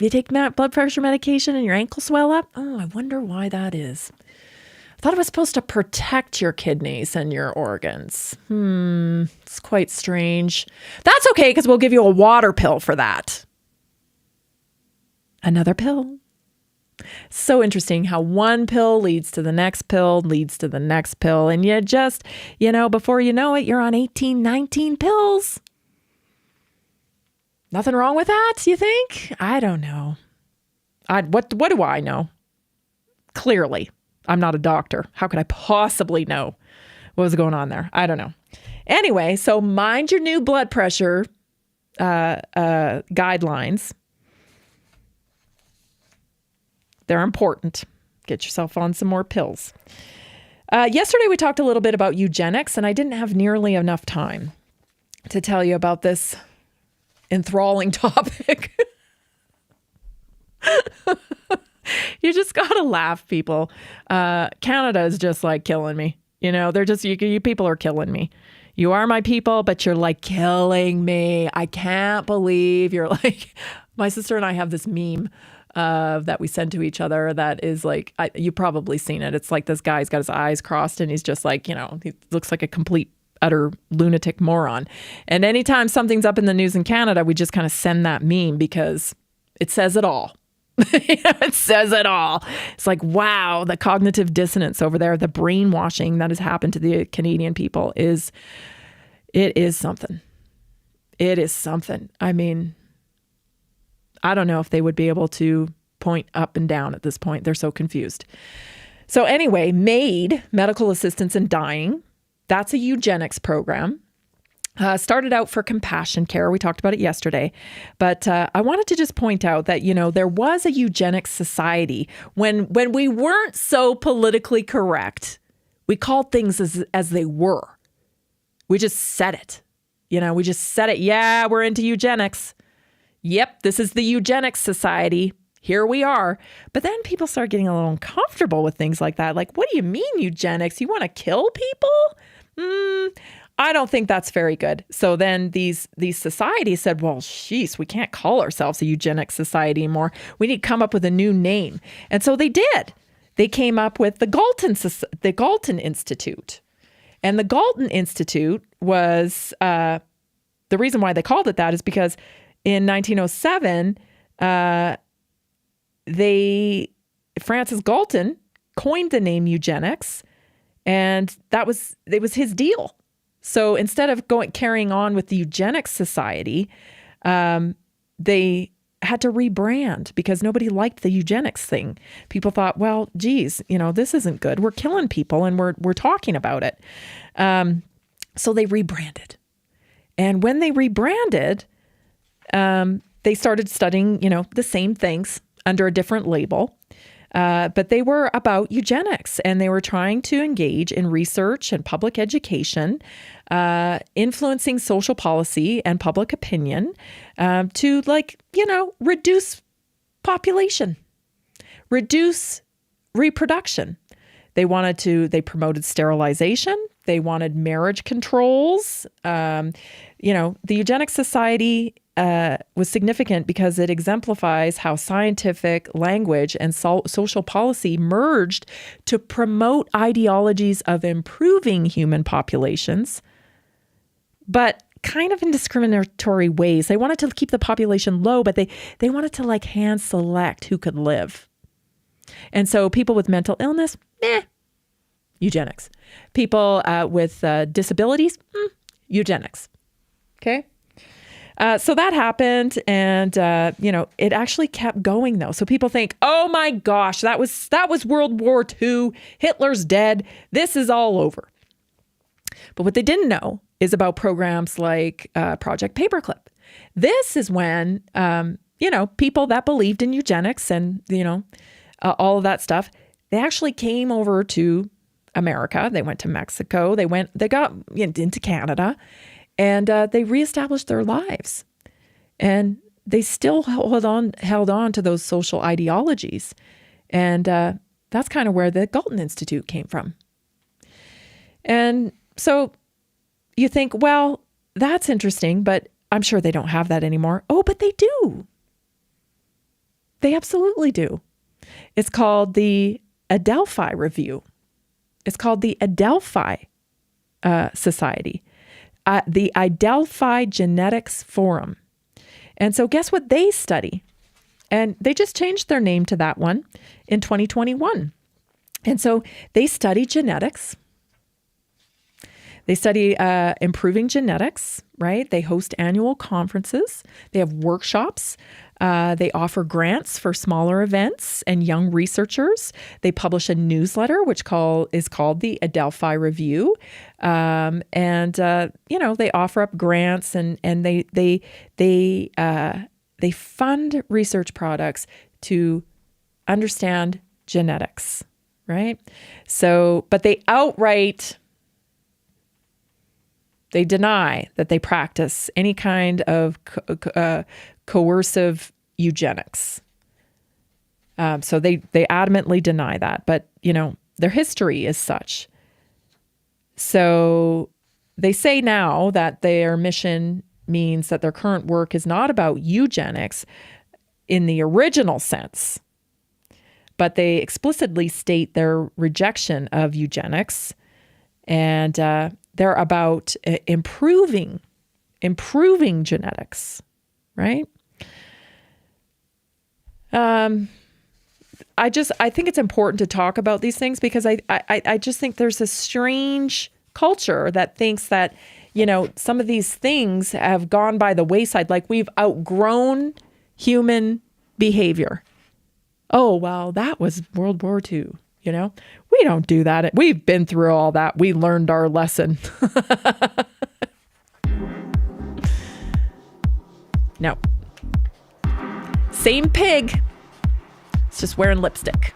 You take blood pressure medication and your ankles swell up. Oh, I wonder why that is. I thought it was supposed to protect your kidneys and your organs. It's quite strange. That's okay, because we'll give you a water pill for that. Another pill. So interesting how one pill leads to the next pill, leads to the next pill. And you just, before you know it, you're on 18, 19 pills. Nothing wrong with that, you think? I don't know. What do I know? Clearly, I'm not a doctor. How could I possibly know what was going on there? I don't know. Anyway, so mind your new blood pressure guidelines. They're important. Get yourself on some more pills. Yesterday, we talked a little bit about eugenics, and I didn't have nearly enough time to tell you about this enthralling topic. You just gotta laugh, people. Canada is just like killing me. They're just, you people are killing me. You are my people, but you're like killing me. I can't believe you're like, my sister and I have this meme that we send to each other that is like, you've probably seen it. It's like this guy's got his eyes crossed and he's just like, he looks like a complete utter lunatic moron. And anytime something's up in the news in Canada, we just kind of send that meme because it says it all. It says it all. It's like, wow, the cognitive dissonance over there, the brainwashing that has happened to the Canadian people it is something. It is something. I mean, I don't know if they would be able to point up and down at this point. They're so confused. So anyway, MAID, Medical Assistance in Dying, that's a eugenics program. Started out for compassion care. We talked about it yesterday. But I wanted to just point out that, there was a eugenics society when we weren't so politically correct. We called things as they were. We just said it. We just said it. Yeah, we're into eugenics. Yep, this is the eugenics society. Here we are. But then people start getting a little uncomfortable with things like that. Like, what do you mean eugenics? You want to kill people? I don't think that's very good. So then these societies said, well, jeez, we can't call ourselves a eugenics society anymore. We need to come up with a new name. And so they did. They came up with the Galton Institute. And the Galton Institute was, the reason why they called it that is because in 1907, Francis Galton coined the name eugenics, and it was his deal. So instead of carrying on with the Eugenics Society, they had to rebrand because nobody liked the eugenics thing. People thought, well, geez, this isn't good. We're killing people and we're talking about it. So they rebranded. And when they rebranded, they started studying, the same things under a different label. But they were about eugenics, and they were trying to engage in research and public education, influencing social policy and public opinion to reduce population, reduce reproduction. They promoted sterilization. They wanted marriage controls. The Eugenics Society was significant because it exemplifies how scientific language and social policy merged to promote ideologies of improving human populations, but kind of in discriminatory ways. They wanted to keep the population low, but they wanted to like hand select who could live. And so people with mental illness, eugenics. People with disabilities, eugenics. Okay. So that happened, and it actually kept going though. So people think, oh my gosh, that was World War II. Hitler's dead. This is all over. But what they didn't know is about programs like Project Paperclip. This is when people that believed in eugenics and all of that stuff, they actually came over to America. They went to Mexico. They got into Canada. And they reestablished their lives, and they still held on to those social ideologies, and that's kind of where the Galton Institute came from. And so you think, well, that's interesting, but I'm sure they don't have that anymore. Oh, but they do. They absolutely do. It's called the Adelphi Review. It's called the Adelphi Society. The Adelphi Genetics Forum. And so guess what they study? And they just changed their name to that one in 2021. And so they study genetics. They study improving genetics, right? They host annual conferences. They have workshops. They offer grants for smaller events and young researchers. They publish a newsletter, which is called the Adelphi Review. They offer up grants and they fund research products to understand genetics, right? So, but they deny that they practice any kind of coercive eugenics. So they adamantly deny that, but their history is such. So they say now that their mission means that their current work is not about eugenics in the original sense, but they explicitly state their rejection of eugenics, and they're about improving genetics, right? I think it's important to talk about these things because I just think there's a strange culture that thinks that, some of these things have gone by the wayside. Like we've outgrown human behavior. Oh, well, that was World War II. We don't do that. We've been through all that. We learned our lesson. No. Same pig. It's just wearing lipstick.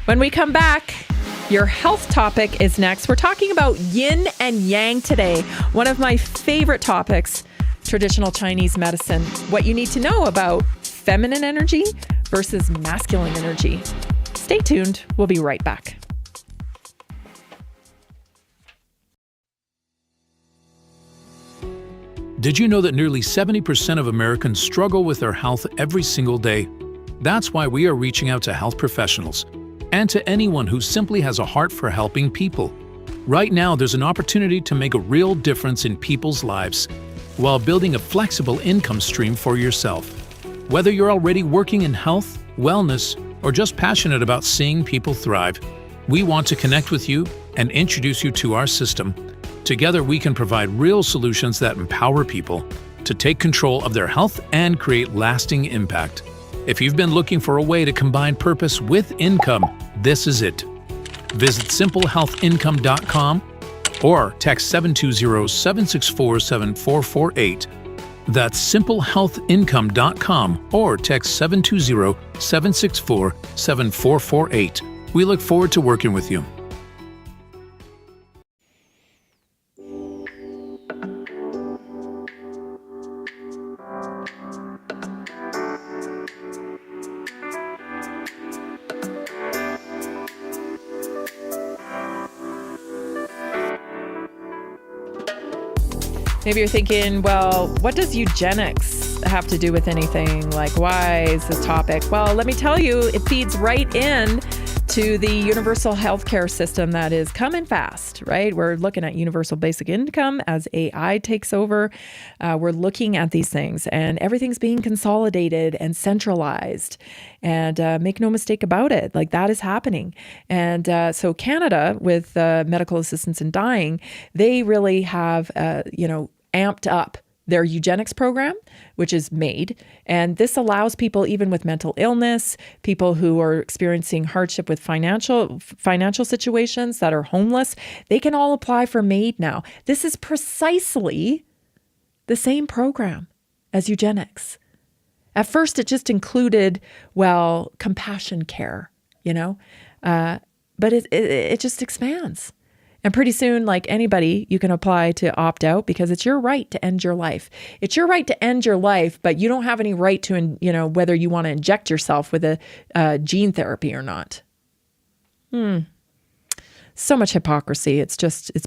When we come back, your health topic is next. We're talking about yin and yang today. One of my favorite topics, traditional Chinese medicine. What you need to know about feminine energy versus masculine energy. Stay tuned. We'll be right back. Did you know that nearly 70% of Americans struggle with their health every single day? That's why we are reaching out to health professionals and to anyone who simply has a heart for helping people. Right now, there's an opportunity to make a real difference in people's lives while building a flexible income stream for yourself. Whether you're already working in health, wellness, or just passionate about seeing people thrive, we want to connect with you and introduce you to our system. Together, we can provide real solutions that empower people to take control of their health and create lasting impact. If you've been looking for a way to combine purpose with income, this is it. Visit simplehealthincome.com or text 720-764-7448. That's simplehealthincome.com or text 720-764-7448. We look forward to working with you. Maybe you're thinking, well, what does eugenics have to do with anything? Like, why is this topic? Well, let me tell you, it feeds right in to the universal healthcare system that is coming fast, right? We're looking at universal basic income as AI takes over. We're looking at these things, and everything's being consolidated and centralized. And make no mistake about it, like that is happening. And so Canada, with medical assistance in dying, they really have, amped up their eugenics program, which is MAID. And this allows people, even with mental illness, people who are experiencing hardship with financial situations, that are homeless, they can all apply for MAID now. This is precisely the same program as eugenics. At first, it just included, compassion care, but it just expands. And pretty soon, like anybody, you can apply to opt out because it's your right to end your life. It's your right to end your life, but you don't have any right to, whether you want to inject yourself with a gene therapy or not. So much hypocrisy. It's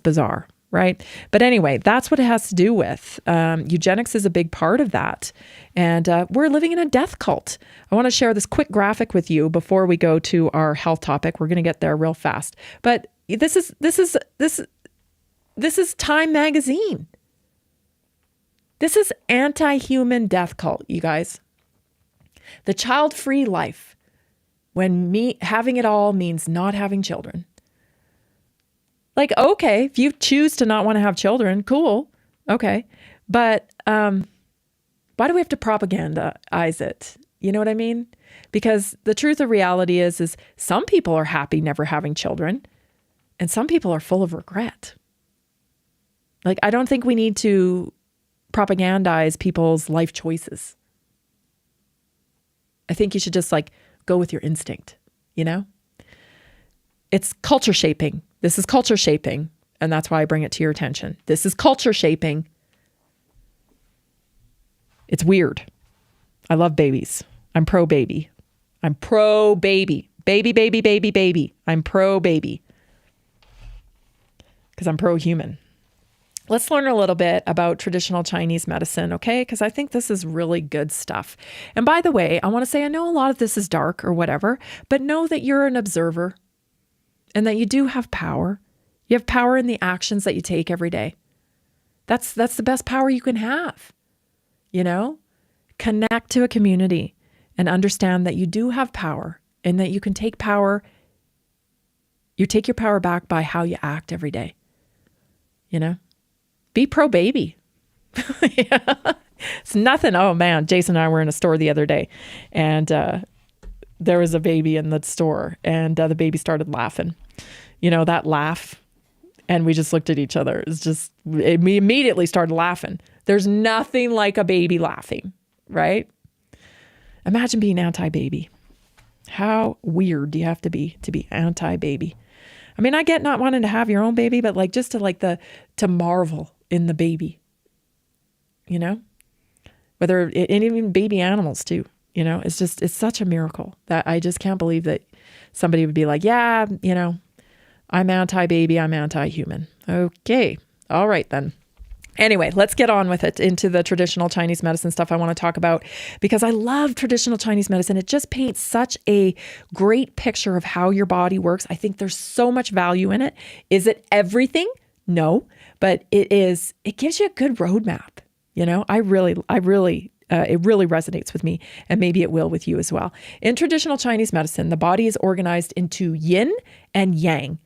bizarre, right? But anyway, that's what it has to do with. Eugenics is a big part of that. And we're living in a death cult. I want to share this quick graphic with you before we go to our health topic. We're going to get there real fast. But this is Time magazine. This is anti-human death cult, you guys. The child-free life, when having it all means not having children. Like, okay, if you choose to not want to have children, cool. Okay. But why do we have to propagandize it? You know what I mean? Because the truth of reality is some people are happy never having children. And some people are full of regret. Like, I don't think we need to propagandize people's life choices. I think you should just go with your instinct, It's culture shaping. This is culture shaping. And that's why I bring it to your attention. This is culture shaping. It's weird. I love babies. I'm pro baby. I'm pro baby. Baby, baby, baby, baby. I'm pro baby. Because I'm pro-human. Let's learn a little bit about traditional Chinese medicine, okay? Because I think this is really good stuff. And by the way, I want to say I know a lot of this is dark or whatever, but know that you're an observer and that you do have power. You have power in the actions that you take every day. That's the best power you can have, Connect to a community and understand that you do have power and that you can take power. You take your power back by how you act every day. Be pro-baby. Yeah. It's nothing. Oh man, Jason and I were in a store the other day and there was a baby in the store and the baby started laughing. That laugh. And we just looked at each other. We immediately started laughing. There's nothing like a baby laughing, right? Imagine being anti-baby. How weird do you have to be anti-baby? I mean, I get not wanting to have your own baby, but just to marvel in the baby, whether and even baby animals too, it's such a miracle that I just can't believe that somebody would be like, yeah, I'm anti-baby, I'm anti-human. Okay. All right then. Anyway, let's get on with it into the traditional Chinese medicine stuff I want to talk about because I love traditional Chinese medicine. It just paints such a great picture of how your body works. I think there's so much value in it. Is it everything? No, but it gives you a good roadmap. It really resonates with me and maybe it will with you as well. In traditional Chinese medicine, the body is organized into yin and yang.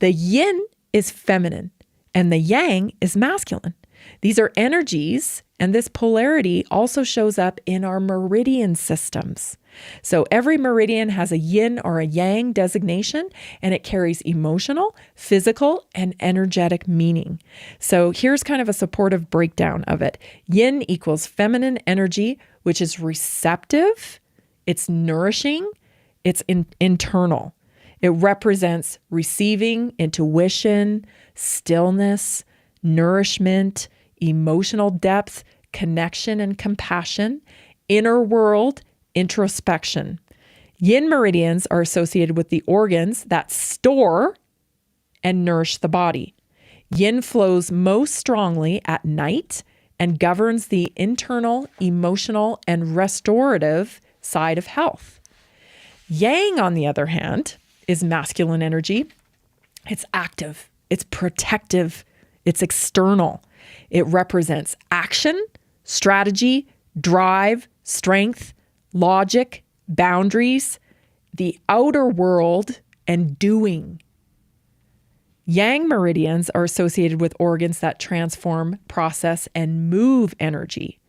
The yin is feminine and the yang is masculine. These are energies, and this polarity also shows up in our meridian systems. So every meridian has a yin or a yang designation, and it carries emotional, physical, and energetic meaning. So here's kind of a supportive breakdown of it. Yin equals feminine energy, which is receptive, it's nourishing, it's internal. It represents receiving, intuition, stillness, nourishment, emotional depth, connection and compassion, inner world, introspection. Yin meridians are associated with the organs that store and nourish the body. Yin flows most strongly at night and governs the internal, emotional, and restorative side of health. Yang, on the other hand, is masculine energy. It's active, it's protective, it's external. It represents action, strategy, drive, strength, logic, boundaries, the outer world, and doing. Yang meridians are associated with organs that transform, process, and move energy.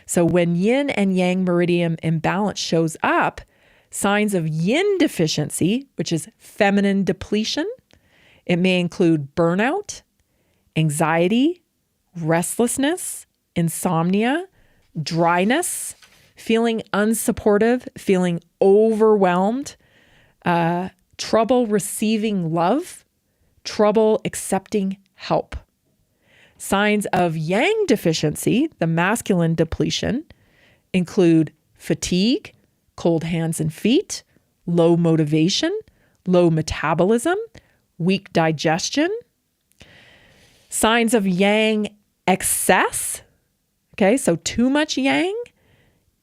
So when yin and yang meridian imbalance shows up, signs of yin deficiency, which is feminine depletion, it may include burnout, anxiety, restlessness, insomnia, dryness, feeling unsupportive, feeling overwhelmed, trouble receiving love, trouble accepting help. Signs of yang deficiency, the masculine depletion, include fatigue, cold hands and feet, low motivation, low metabolism, weak digestion. Signs of yang excess, okay, so too much yang,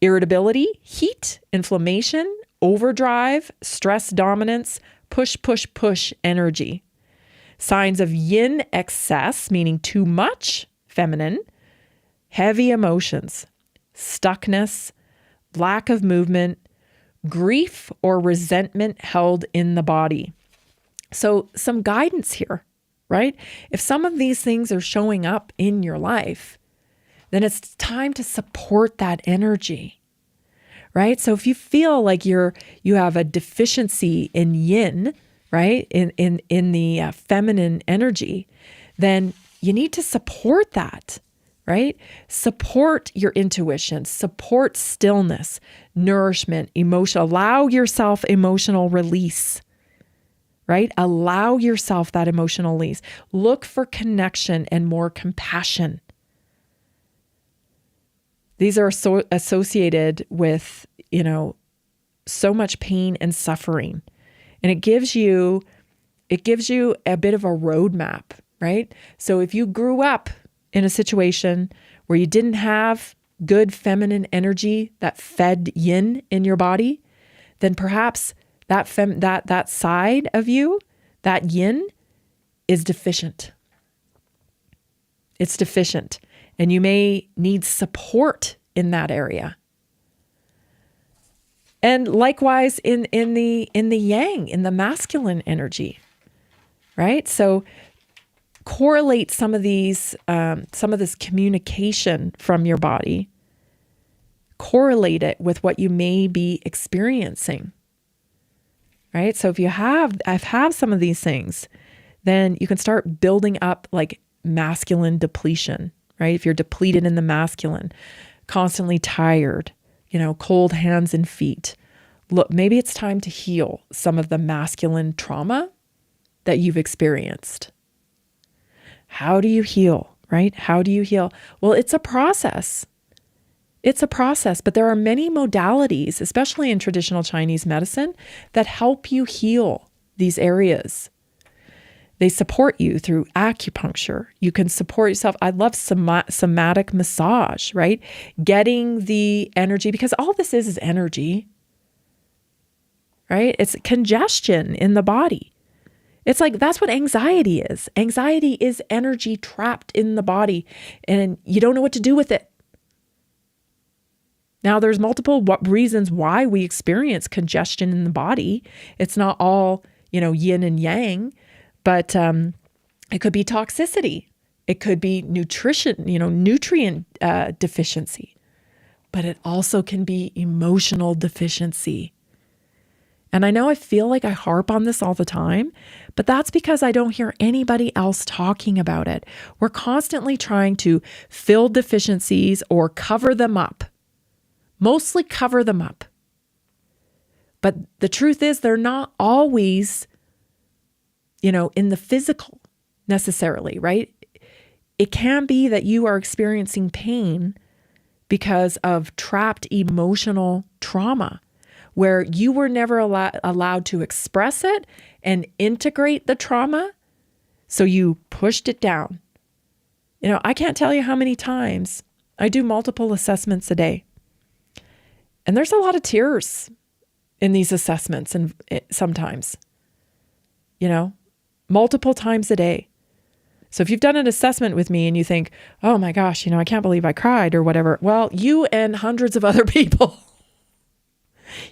irritability, heat, inflammation, overdrive, stress dominance, push, push, push energy. Signs of yin excess, meaning too much, feminine, heavy emotions, stuckness, lack of movement, grief or resentment held in the body. So some guidance here, right? If some of these things are showing up in your life, then it's time to support that energy, right? So if you feel like you have a deficiency in yin, right, in the feminine energy, then you need to support that, right? Support your intuition, support stillness, nourishment, emotion. Allow yourself emotional release, right? Allow yourself that emotional release. Look for connection and more compassion. These are so associated with, so much pain and suffering. And it gives you a bit of a roadmap, right? So if you grew up in a situation where you didn't have good feminine energy that fed yin in your body, then perhaps that side of you, that yin, is deficient. It's deficient, and you may need support in that area. And likewise in the yang, in the masculine energy, right? So correlate some of this communication from your body, correlate it with what you may be experiencing, right? So if you have some of these things, then you can start building up like masculine depletion, right? If you're depleted in the masculine, constantly tired, cold hands and feet. Look, maybe it's time to heal some of the masculine trauma that you've experienced. How do you heal, right? How do you heal? Well, it's a process. It's a process, but there are many modalities, especially in traditional Chinese medicine, that help you heal these areas. They support you through acupuncture. You can support yourself. I love somatic massage, right? Getting the energy, because all this is energy, right? It's congestion in the body. It's like, that's what anxiety is. Anxiety is energy trapped in the body, and you don't know what to do with it. Now, there's multiple reasons why we experience congestion in the body. It's not all, yin and yang. But it could be toxicity. It could be nutrient deficiency. But it also can be emotional deficiency. And I know I feel like I harp on this all the time, but that's because I don't hear anybody else talking about it. We're constantly trying to fill deficiencies or cover them up. Mostly cover them up. But the truth is, they're not always in the physical necessarily, right? It can be that you are experiencing pain because of trapped emotional trauma, where you were never allowed to express it and integrate the trauma. So you pushed it down. I can't tell you how many times I do multiple assessments a day. And there's a lot of tears in these assessments, and sometimes, multiple times a day. So if you've done an assessment with me and you think, oh my gosh, I can't believe I cried or whatever. Well, you and hundreds of other people.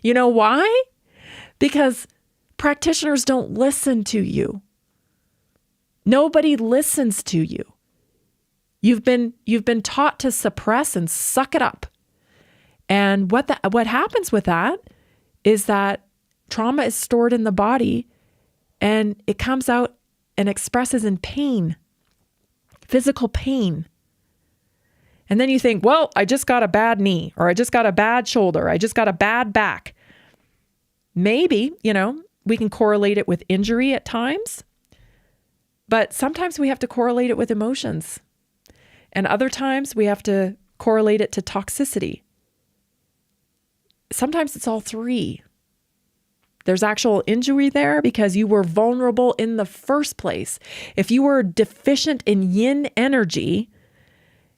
You know why? Because practitioners don't listen to you. Nobody listens to you. You've been taught to suppress and suck it up. And what happens with that is that trauma is stored in the body and it comes out and expresses in pain, physical pain. And then you think, well, I just got a bad knee, or I just got a bad shoulder, I just got a bad back. Maybe, we can correlate it with injury at times, but sometimes we have to correlate it with emotions. And other times we have to correlate it to toxicity. Sometimes it's all three. There's actual injury there because you were vulnerable in the first place. If you were deficient in yin energy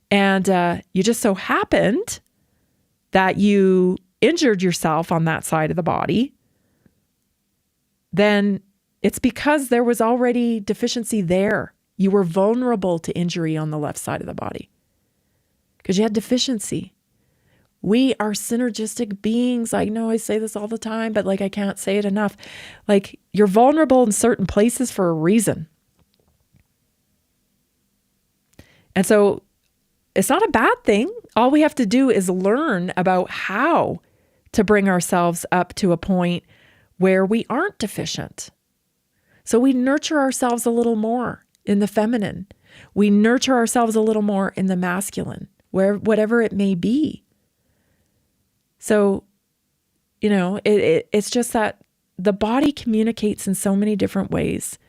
and you just so happened that you injured yourself on that side of the body, then it's because there was already deficiency there. You were vulnerable to injury on the left side of the body because you had deficiency. We are synergistic beings. I know I say this all the time, but I can't say it enough. You're vulnerable in certain places for a reason. And so it's not a bad thing. All we have to do is learn about how to bring ourselves up to a point where we aren't deficient. So we nurture ourselves a little more in the feminine. We nurture ourselves a little more in the masculine, whatever it may be. So, it's just that the body communicates in so many different ways.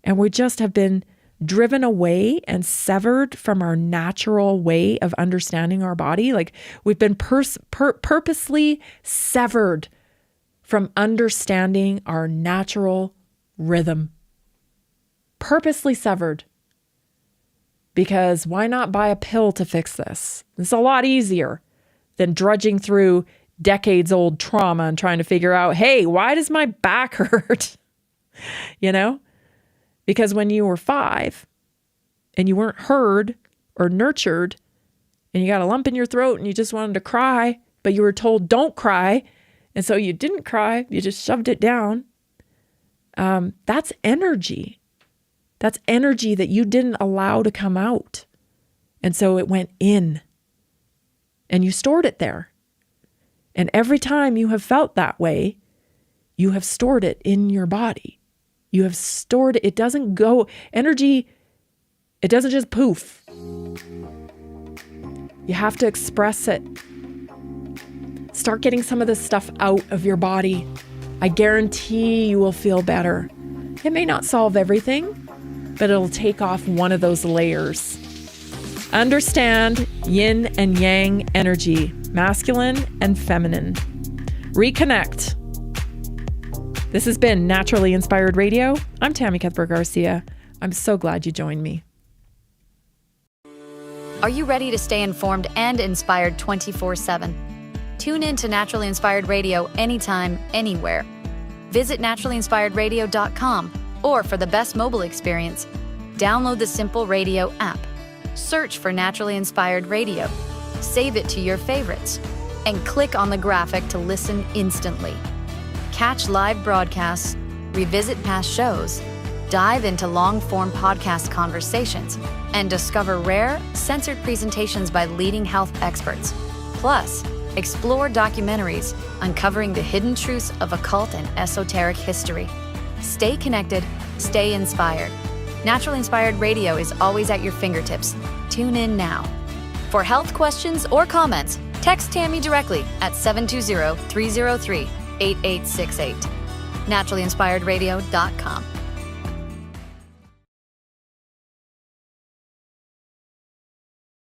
And we just have been driven away and severed from our natural way of understanding our body. We've been purposely severed from understanding our natural rhythm. Purposely severed. Because why not buy a pill to fix this? It's a lot easier than drudging through decades-old trauma and trying to figure out, hey, why does my back hurt? Because when you were 5 and you weren't heard or nurtured and you got a lump in your throat and you just wanted to cry, but you were told don't cry, and so you didn't cry, you just shoved it down. That's energy. That's energy that you didn't allow to come out. And so it went in. And you stored it there. And every time you have felt that way, you have stored it in your body. You have stored it. It doesn't go, energy, it doesn't just poof. You have to express it. Start getting some of this stuff out of your body. I guarantee you will feel better. It may not solve everything, but it'll take off one of those layers. Understand yin and yang energy, masculine and feminine. Reconnect. This has been Naturally Inspired Radio. I'm Tammy Cuthbert Garcia. I'm so glad you joined me. Are you ready to stay informed and inspired 24/7? Tune in to Naturally Inspired Radio anytime, anywhere. Visit naturallyinspiredradio.com, or for the best mobile experience, download the Simple Radio app. Search for Naturally Inspired Radio, save it to your favorites, and click on the graphic to listen instantly. Catch live broadcasts, revisit past shows, dive into long-form podcast conversations, and discover rare, censored presentations by leading health experts. Plus, explore documentaries uncovering the hidden truths of occult and esoteric history. Stay connected, stay inspired. Naturally Inspired Radio is always at your fingertips. Tune in now. For health questions or comments, text Tammy directly at 720-303-8868. naturallyinspiredradio.com.